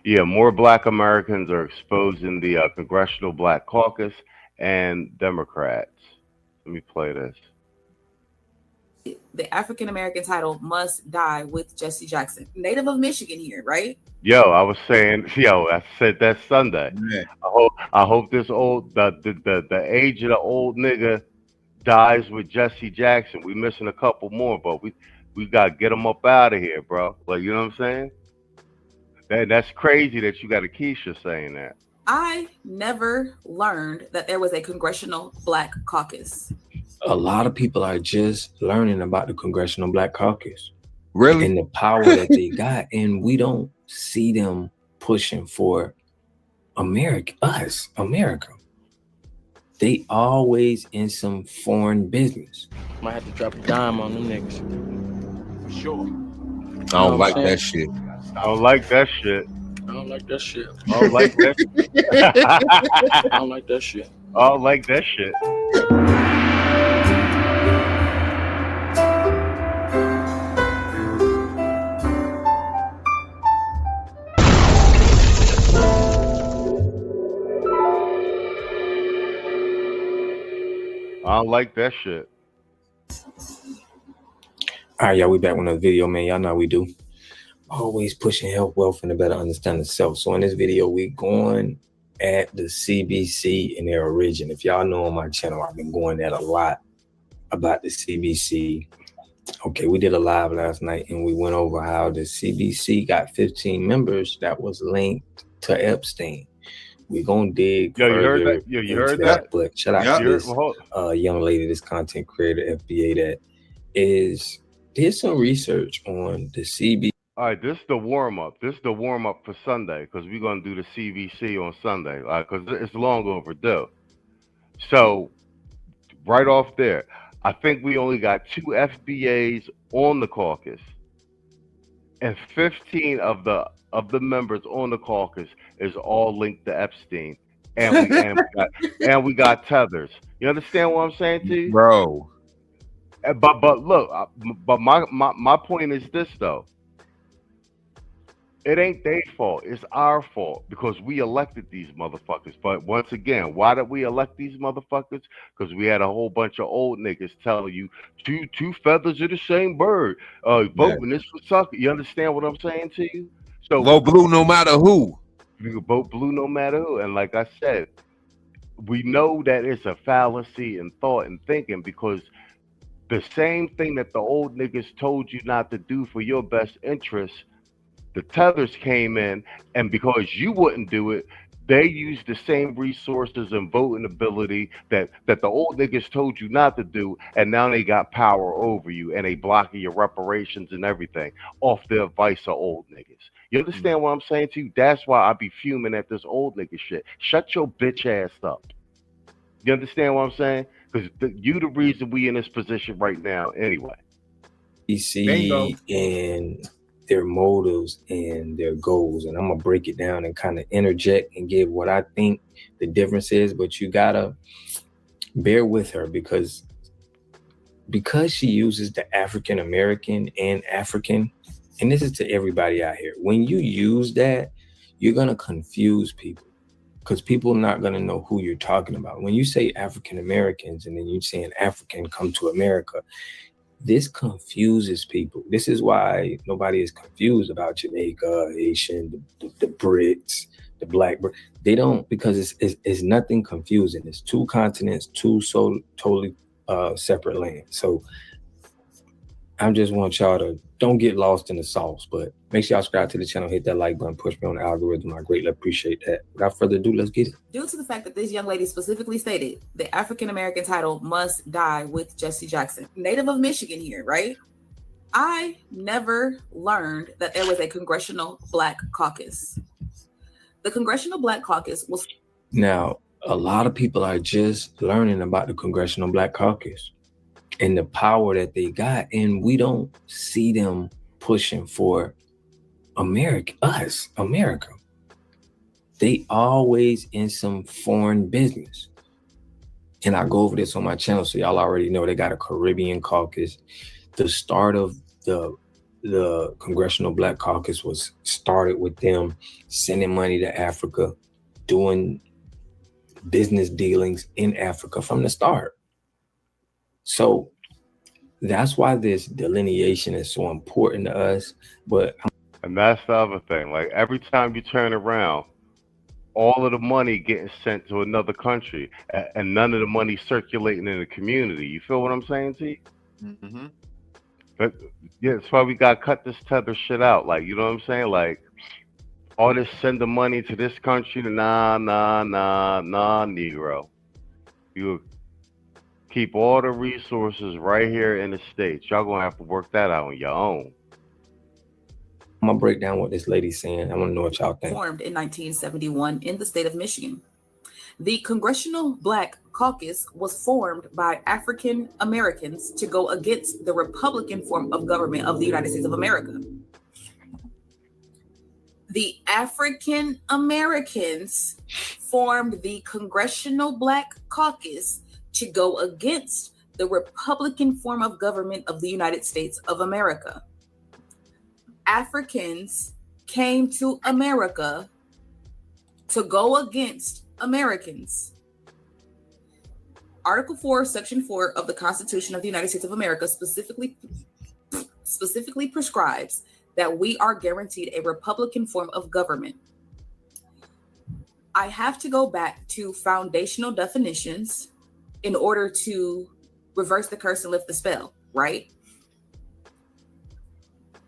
Yeah, more black Americans are exposing the Congressional Black Caucus and Democrats. Let me play this. The African American title must die with Jesse Jackson, native of Michigan here, right? Yo, I was saying, I said that Sunday. Yeah. I hope this old the age of the old nigga dies with Jesse Jackson. We missing a couple more, but we gotta get him up out of here, bro. Like, you know what I'm saying? That's crazy that you got a Keisha saying that. I never learned that there was a Congressional Black Caucus. A lot of people are just learning about the Congressional Black Caucus. Really? And the power that they got. And we don't see them pushing for America. They always in some foreign business. Might have to drop a dime on them niggas. For sure. I don't like that shit. I don't like that shit. I don't like that shit. I don't like that shit. I don't like that shit. I don't like that shit. I don't like that shit. All right, y'all, we back with another video, man. Y'all know how we do. Always pushing health, wealth, and a better understanding of self. So in this video, we going at the CBC in their origin. If y'all know on my channel, I've been going at a lot about the CBC Okay, we did a live last night and we went over how the CBC got 15 members that was linked to Epstein. We're gonna dig Yo, you heard further that? Yo, you into heard that, that? but shout out to this Well, young lady, this content creator, FBA, that did some research on the CBC. all right, this is the warm up. This is the warm up for Sunday because we're gonna do the CVC on Sunday because it's long overdue. So right off there, I think we only got 2 FBAs on the caucus, and 15 of the members on the caucus is all linked to Epstein, and we got tethers. You understand what I'm saying to you, bro? But look, but my point is this though. It ain't their fault. It's our fault because we elected these motherfuckers. But once again, why did we elect these motherfuckers? Because we had a whole bunch of old niggas telling you two feathers of the same bird. Voting this for sucker. You understand what I'm saying to you? So vote blue no matter who. You can vote blue no matter who. And like I said, we know that it's a fallacy in thought and thinking because the same thing that the old niggas told you not to do for your best interest, the tethers came in, and because you wouldn't do it, they used the same resources and voting ability that the old niggas told you not to do, and now they got power over you, and they blocking your reparations and everything off the advice of old niggas. You understand what I'm saying to you? That's why I be fuming at this old nigga shit. Shut your bitch ass up. You understand what I'm saying? Because you the reason we in this position right now anyway. CBC and their motives and their goals, and I'm gonna break it down and kind of interject and give what I think the difference is, but you gotta bear with her because she uses the African American and African, and this is to everybody out here. When you use that, you're gonna confuse people because people are not gonna know who you're talking about. When you say African Americans and then you're saying African come to America, this confuses people. This is why nobody is confused about Jamaica, Haitian, the Brits, the Black. They don't, because it's nothing confusing. It's 2 continents, 2 so totally separate lands. So I just want y'all to don't get lost in the sauce, but make sure y'all subscribe to the channel, hit that like button, push me on the algorithm. I greatly appreciate that. Without further ado, let's get it. Due to the fact that this young lady specifically stated the African American title must die with Jesse Jackson, native of Michigan here, right? I never learned that there was a Congressional Black Caucus. The Congressional Black Caucus was... Now, a lot of people are just learning about the Congressional Black Caucus and the power that they got, and we don't see them pushing for America. They always in some foreign business. And I go over this on my channel, so y'all already know they got a Caribbean caucus. The start of the Congressional Black Caucus was started with them sending money to Africa, doing business dealings in Africa from the start. So that's why this delineation is so important to us. And that's the other thing. Like every time you turn around, all of the money getting sent to another country and none of the money circulating in the community. You feel what I'm saying to you? Mm-hmm. But yeah, that's why we got to cut this tether shit out. Like, you know what I'm saying? Like all this sending money to this country, nah, Negro. You keep all the resources right here in the States. Y'all gonna have to work that out on your own. I'm gonna break down what this lady's saying. I wanna know what y'all think. Formed in 1971 in the state of Michigan. The Congressional Black Caucus was formed by African Americans to go against the Republican form of government of the United States of America. The African Americans formed the Congressional Black Caucus to go against the Republican form of government of the United States of America. Africans came to America to go against Americans. Article 4, Section 4 of the Constitution of the United States of America specifically prescribes that we are guaranteed a Republican form of government. I have to go back to foundational definitions in order to reverse the curse and lift the spell, right?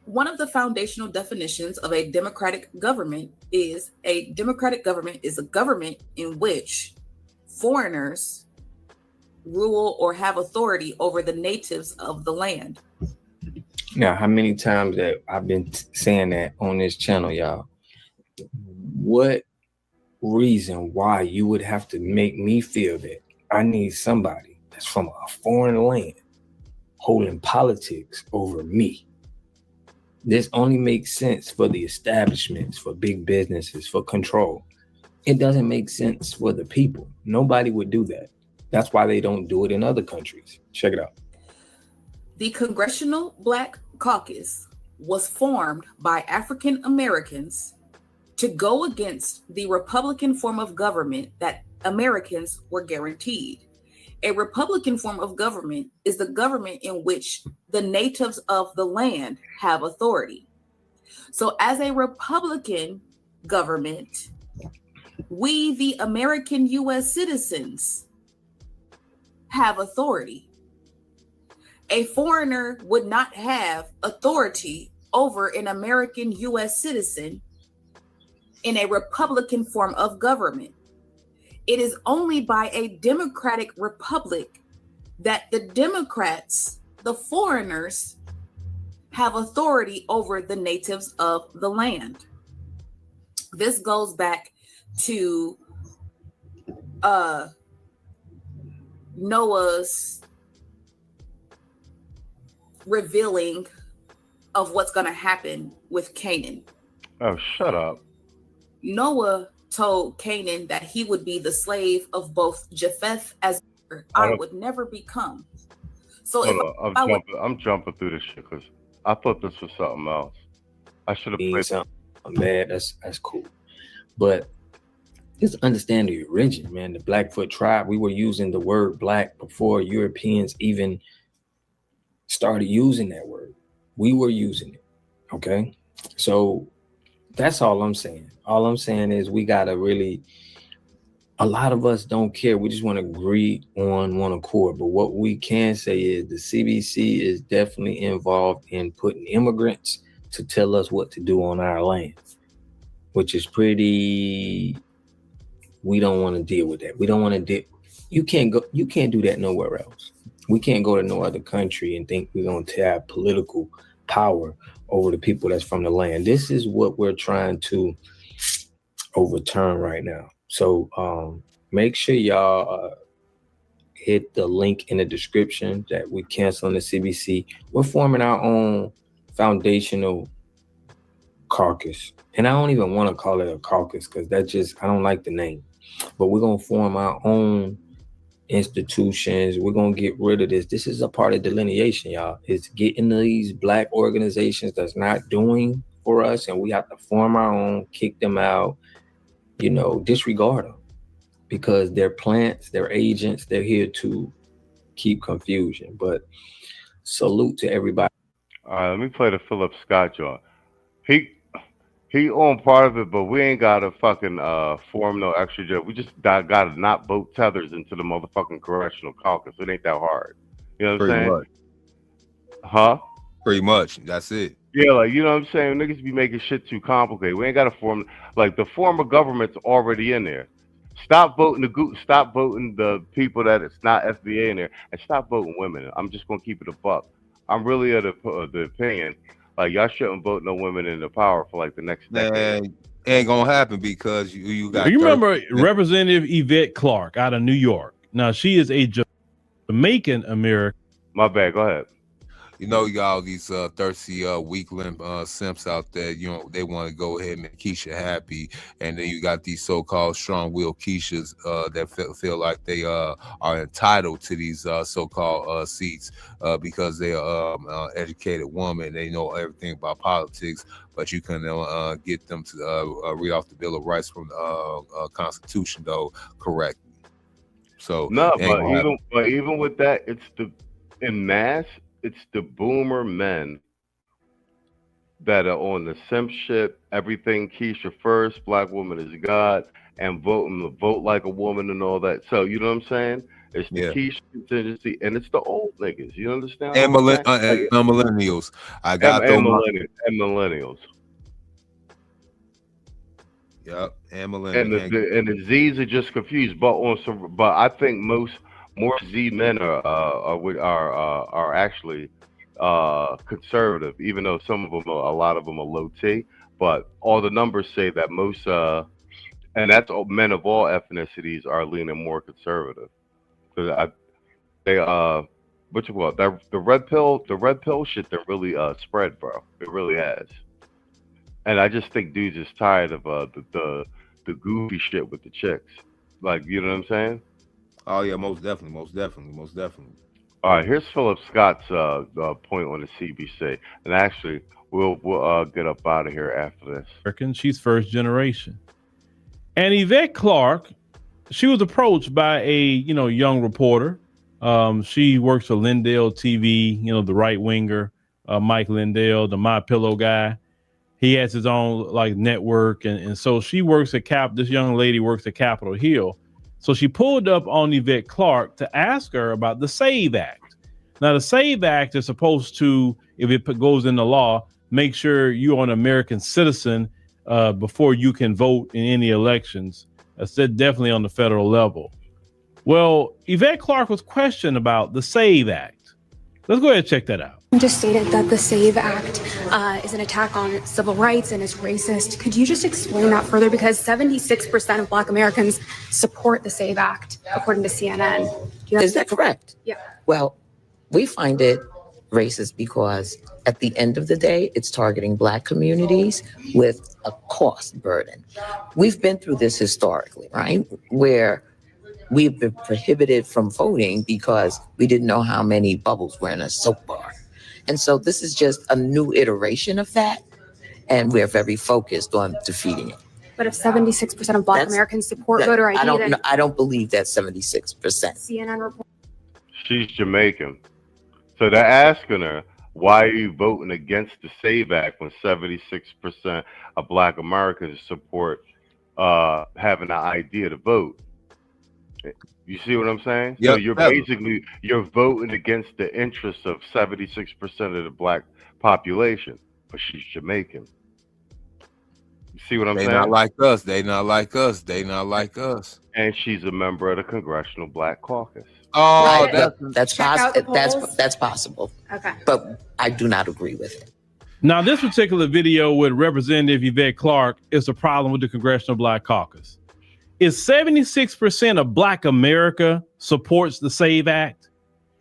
One of the foundational definitions of a democratic government is a government in which foreigners rule or have authority over the natives of the land. Now, how many times that I've been saying that on this channel, y'all? What reason why you would have to make me feel that I need somebody that's from a foreign land holding politics over me? This only makes sense for the establishments, for big businesses, for control. It doesn't make sense for the people. Nobody would do that. That's why they don't do it in other countries. Check it out. The Congressional Black Caucus was formed by African Americans to go against the Republican form of government that Americans were guaranteed. A Republican form of government is the government in which the natives of the land have authority. So as a Republican government, we, the American US citizens, have authority. A foreigner would not have authority over an American US citizen in a Republican form of government. It is only by a democratic republic that the Democrats, the foreigners, have authority over the natives of the land. This goes back to Noah's revealing of what's going to happen with Canaan. Oh, shut up. Noah told Canaan that he would be the slave of both Japheth as I would never become. So I'm jumping through this shit because I thought this was something else. I should have played something bad. That's cool. But just understand the origin, man. The Blackfoot tribe, we were using the word black before Europeans even started using that word. We were using it. Okay. So that's all I'm saying. All I'm saying is we gotta really, a lot of us don't care. We just want to agree on one accord. But what we can say is the CBC is definitely involved in putting immigrants to tell us what to do on our land, which is pretty, we don't want to deal with that. We don't want to you can't do that nowhere else. We can't go to no other country and think we're going to have political power over the people that's from the land. This is what we're trying to overturn right now. So make sure y'all hit the link in the description that we canceling the CBC. We're forming our own foundational caucus. And I don't even want to call it a caucus because I don't like the name. But we're going to form our own institutions. We're going to get rid of this. This is a part of delineation, y'all. It's getting these black organizations that's not doing for us, and we have to form our own, kick them out, disregard them, because they're plants, they're agents, they're here to keep confusion. But salute to everybody. All right, let me play the Philip Scott joint. He owned part of it, but we ain't got to fucking form no extra job. We just got to not vote tethers into the motherfucking congressional caucus. It ain't that hard. You know what I'm saying? Much. Huh? Pretty much. That's it. Yeah, you know what I'm saying? Niggas be making shit too complicated. We ain't got to form, the form of government's already in there. Stop voting the people that it's not FBA in there, and stop voting women. I'm just going to keep it a buck. I'm really of the opinion, y'all shouldn't vote no women into power for the next decade. Ain't gonna happen because you got. You remember Representative Yvette Clarke out of New York? Now she is a Jamaican American. My bad. Go ahead. Y'all, these thirsty weakling simps out there, they want to go ahead and make Keisha happy, and then you got these so-called strong-willed Keishas that feel like they are entitled to these so-called seats because they are educated woman. They know everything about politics, but you can get them to read off the Bill of Rights from the Constitution, though, correctly. So no, but even with that, it's in mass. It's the boomer men that are on the simp shit, everything Keisha first, black woman is God, and vote like a woman and all that. So you know what I'm saying? It's the Keisha contingency, and it's the old niggas. You understand? And, what I'm saying? and millennials. I got and those. millennials. Yep, and And millennials. and the Z's are just confused. But I think more Z men are actually conservative, even though some of them, a lot of them are low T. But all the numbers say that most, and that's all, men of all ethnicities are leaning more conservative. Because what you call it? The red pill shit that really spread, bro. It really has. And I just think dudes is tired of the goofy shit with the chicks. Like, you know what I'm saying? Oh yeah, most definitely. All right, here's Philip Scott's point on the CBC, and actually, we'll get up out of here after this. She's first generation, and Yvette Clarke, she was approached by a young reporter. She works for Lindell TV, the right winger, Mike Lindell, the My Pillow guy. He has his own network, and so she works at this young lady works at Capitol Hill. So she pulled up on Yvette Clarke to ask her about the SAVE Act. Now, the SAVE Act is supposed to, if it goes into law, make sure you're an American citizen before you can vote in any elections. That's definitely on the federal level. Well, Yvette Clarke was questioned about the SAVE Act. Let's go ahead and check that out. Just stated that the SAVE Act is an attack on civil rights and is racist. Could you just explain that further? Because 76% of Black Americans support the SAVE Act, according to CNN. Is that correct? Yeah. Well, we find it racist because at the end of the day, it's targeting Black communities with a cost burden. We've been through this historically, right? Where we've been prohibited from voting because we didn't know how many bubbles were in a soap bar. And so this is just a new iteration of that, and we're very focused on defeating it. But if 76% of Black Americans support voter ID, I don't believe that 76%. CNN report. She's Jamaican. So they're asking her, why are you voting against the SAVE Act when 76% of Black Americans support having the idea to vote? You see what I'm saying? Yep. So you're voting against the interests of 76% of the Black population, but she's Jamaican. You see what I'm saying? They not like us. They not like us. They not like us. And she's a member of the Congressional Black Caucus. Oh, Right, that's possible. Okay. But I do not agree with it. Now, this particular video with Representative Yvette Clarke is the problem with the Congressional Black Caucus. If 76% of Black America supports the SAVE Act,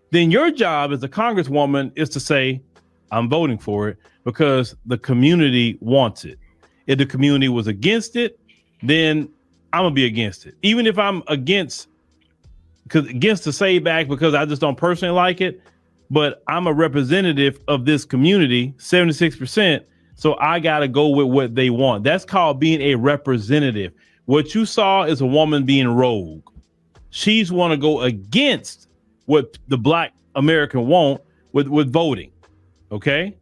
then your job as a congresswoman is to say, I'm voting for it because the community wants it. If the community was against it, then I'm gonna be against it. Even if I'm against the SAVE Act because I just don't personally like it, but I'm a representative of this community, 76%, so I gotta go with what they want. That's called being a representative. What you saw is a woman being rogue. She's want to go against what the Black American want with voting. Okay.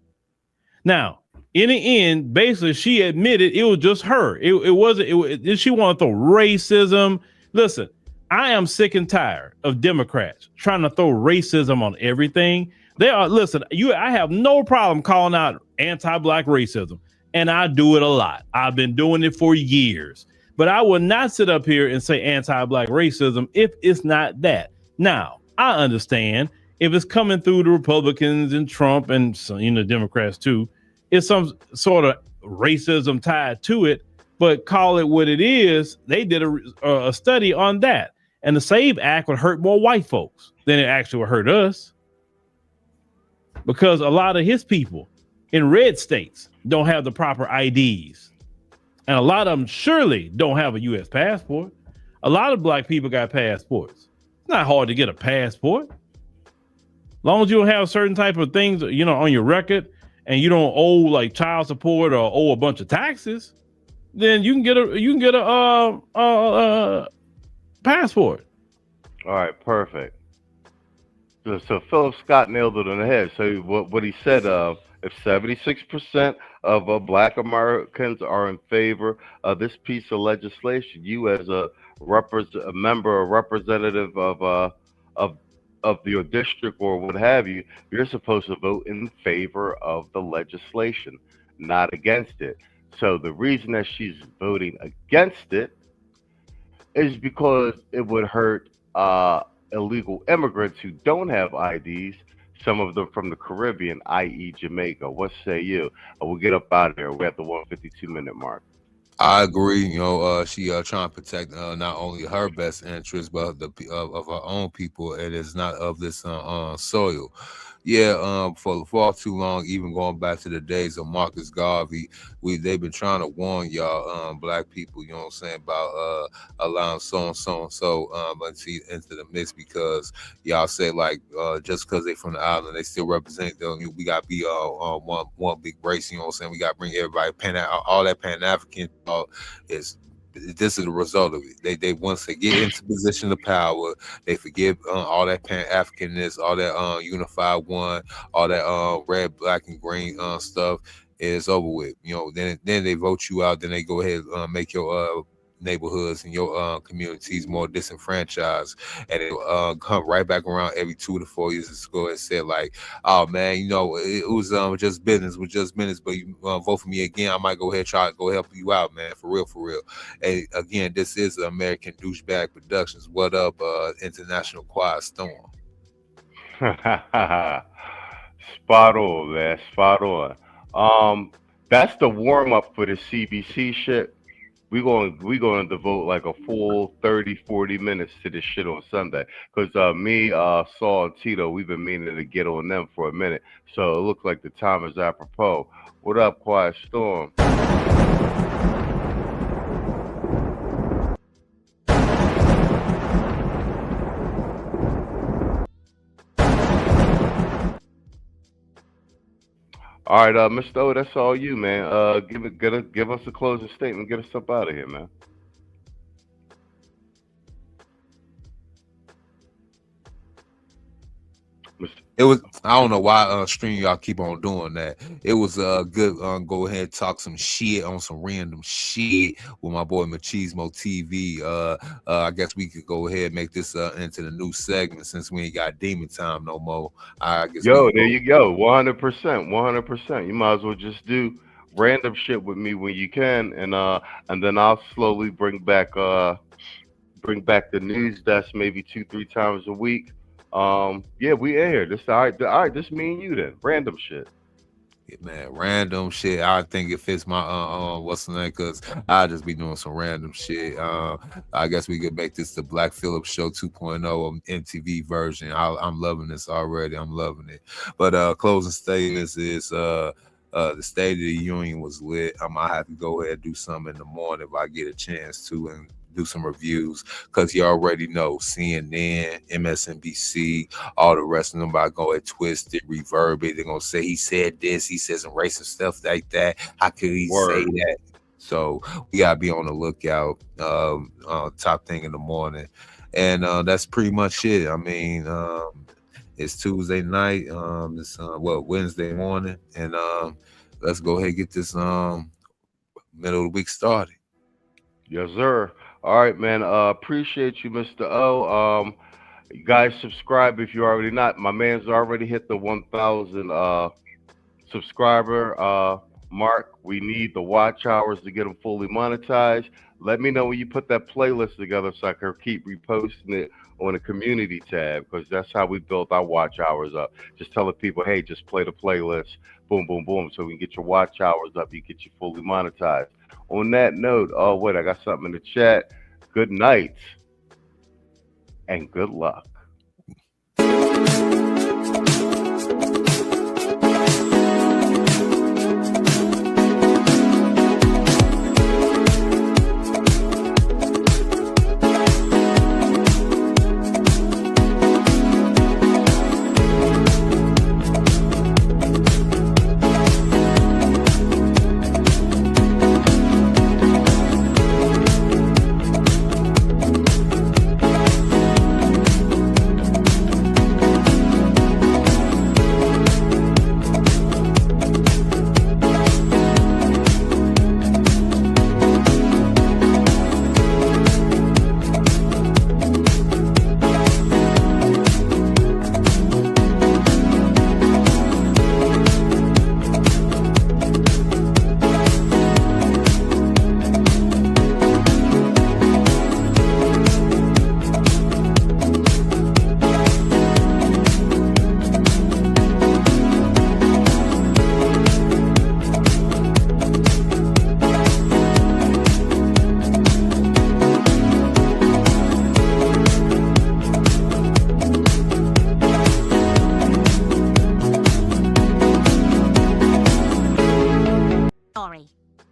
Now, in the end, basically, she admitted it was just her. It wasn't. She wanted to throw racism. Listen, I am sick and tired of Democrats trying to throw racism on everything. I have no problem calling out anti-Black racism, and I do it a lot. I've been doing it for years. But I will not sit up here and say anti-Black racism if it's not that. Now, I understand if it's coming through the Republicans and Trump and Democrats too, it's some sort of racism tied to it, but call it what it is. They did a study on that. And the SAVE Act would hurt more white folks than it actually would hurt us. Because a lot of his people in red states don't have the proper IDs. And a lot of them surely don't have a U.S. passport. A lot of Black people got passports. It's not hard to get a passport. As long as you don't have certain type of things, on your record, and you don't owe like child support or owe a bunch of taxes, then you can get a passport. All right, perfect. So Philip Scott nailed it on the head. So what he said, If 76% of Black Americans are in favor of this piece of legislation, you as a member or representative of your district or what have you, you're supposed to vote in favor of the legislation, not against it. So the reason that she's voting against it is because it would hurt illegal immigrants who don't have IDs, some of them from the Caribbean, i.e. Jamaica. What say you? We'll get up out of here. We're at the 152-minute mark. I agree. You know, she trying to protect not only her best interest, but the of her own people. It is not of this soil. Yeah, for far too long, even going back to the days of Marcus Garvey, they've been trying to warn y'all, Black people, you know what I'm saying, about allowing so and so into the mix, because y'all say like just because they from the island, they still represent them. We got to be one big race, you know what I'm saying. We got to bring everybody all that Pan-African this is the result of it. They once they get into position of power, they forget all that Pan-Africanness, all that unified one, all that red, black, and green stuff. Is over with. You know, then they vote you out. Then they go ahead and make your neighborhoods and your communities more disenfranchised, and it come right back around every 2 to 4 years to go and say like, oh man, you know, it was just business, but you vote for me again, I might go ahead and try to go help you out, man, for real. And again, this is American Douchebag Productions. What up, International Quiet Storm? Spot on, man, spot on. That's the warm up for the CBC shit. We're going to devote like a full 30-40 minutes to this shit on Sunday, because me, Saul, and Tito, we've been meaning to get on them for a minute, so it looks like the time is apropos. What up, Quiet Storm? All right, Mr. O, that's all you, man. Give us a closing statement. Get us up out of here, man. It was, I don't know why stream y'all keep on doing that. It was good. Go ahead and talk some shit on some random shit with my boy Machismo TV. I guess we could go ahead and make this into the new segment, since we ain't got demon time no more. I guess there you go. 100%. You might as well just do random shit with me when you can, and then I'll slowly bring back the news desk maybe 2-3 times a week. Yeah, we in here. This all right. This me and you then. Random shit. Yeah, man, random shit. I think it fits my what's the name? Because I just be doing some random shit. I guess we could make this the Black Phillip Show 2.0 MTV version. I'm loving this already. I'm loving it. But closing statements is the State of the Union was lit. I might have to go ahead and do something in the morning if I get a chance to, and do some reviews, because you already know CNN, MSNBC, all the rest of them about go ahead, twist it, reverb it. They're gonna say he said this, he says some racist stuff like that. How could he say that? So we gotta be on the lookout. Top thing in the morning, and that's pretty much it. I mean, it's Tuesday night. It's Wednesday morning, and let's go ahead and get this middle of the week started. Yes, sir. All right, man. Appreciate you, Mr. O. You guys subscribe if you already not. My man's already hit the 1,000 subscriber mark. We need the watch hours to get them fully monetized. Let me know when you put that playlist together so I can keep reposting it on the community tab, because that's how we built our watch hours up. Just telling people, hey, just play the playlist, boom, boom, boom, so we can get your watch hours up, you get you fully monetized. On that note, oh wait, I got something in the chat. Good night and good luck.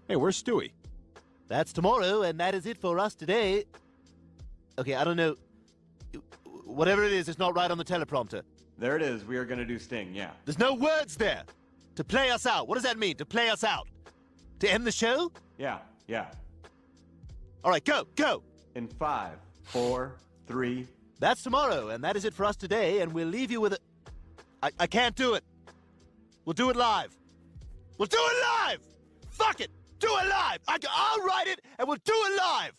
Hey, where's Stewie? That's tomorrow, and that is it for us today. Okay, I don't know. Whatever it is, it's not right on the teleprompter. There it is. We are going to do Sting, yeah. There's no words there. To play us out. What does that mean, to play us out? To end the show? Yeah. All right, go. In 5, 4, 3. That's tomorrow, and that is it for us today, and we'll leave you with a... I can't do it. We'll do it live. Fuck it. Do it live. I'll write it, and we'll do it live.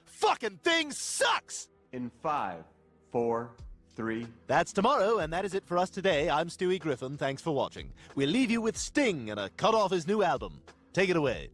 Fucking thing sucks. In 5, 4, 3. That's tomorrow, and that is it for us today. I'm Stewie Griffin. Thanks for watching. We'll leave you with Sting and a cut off his new album. Take it away.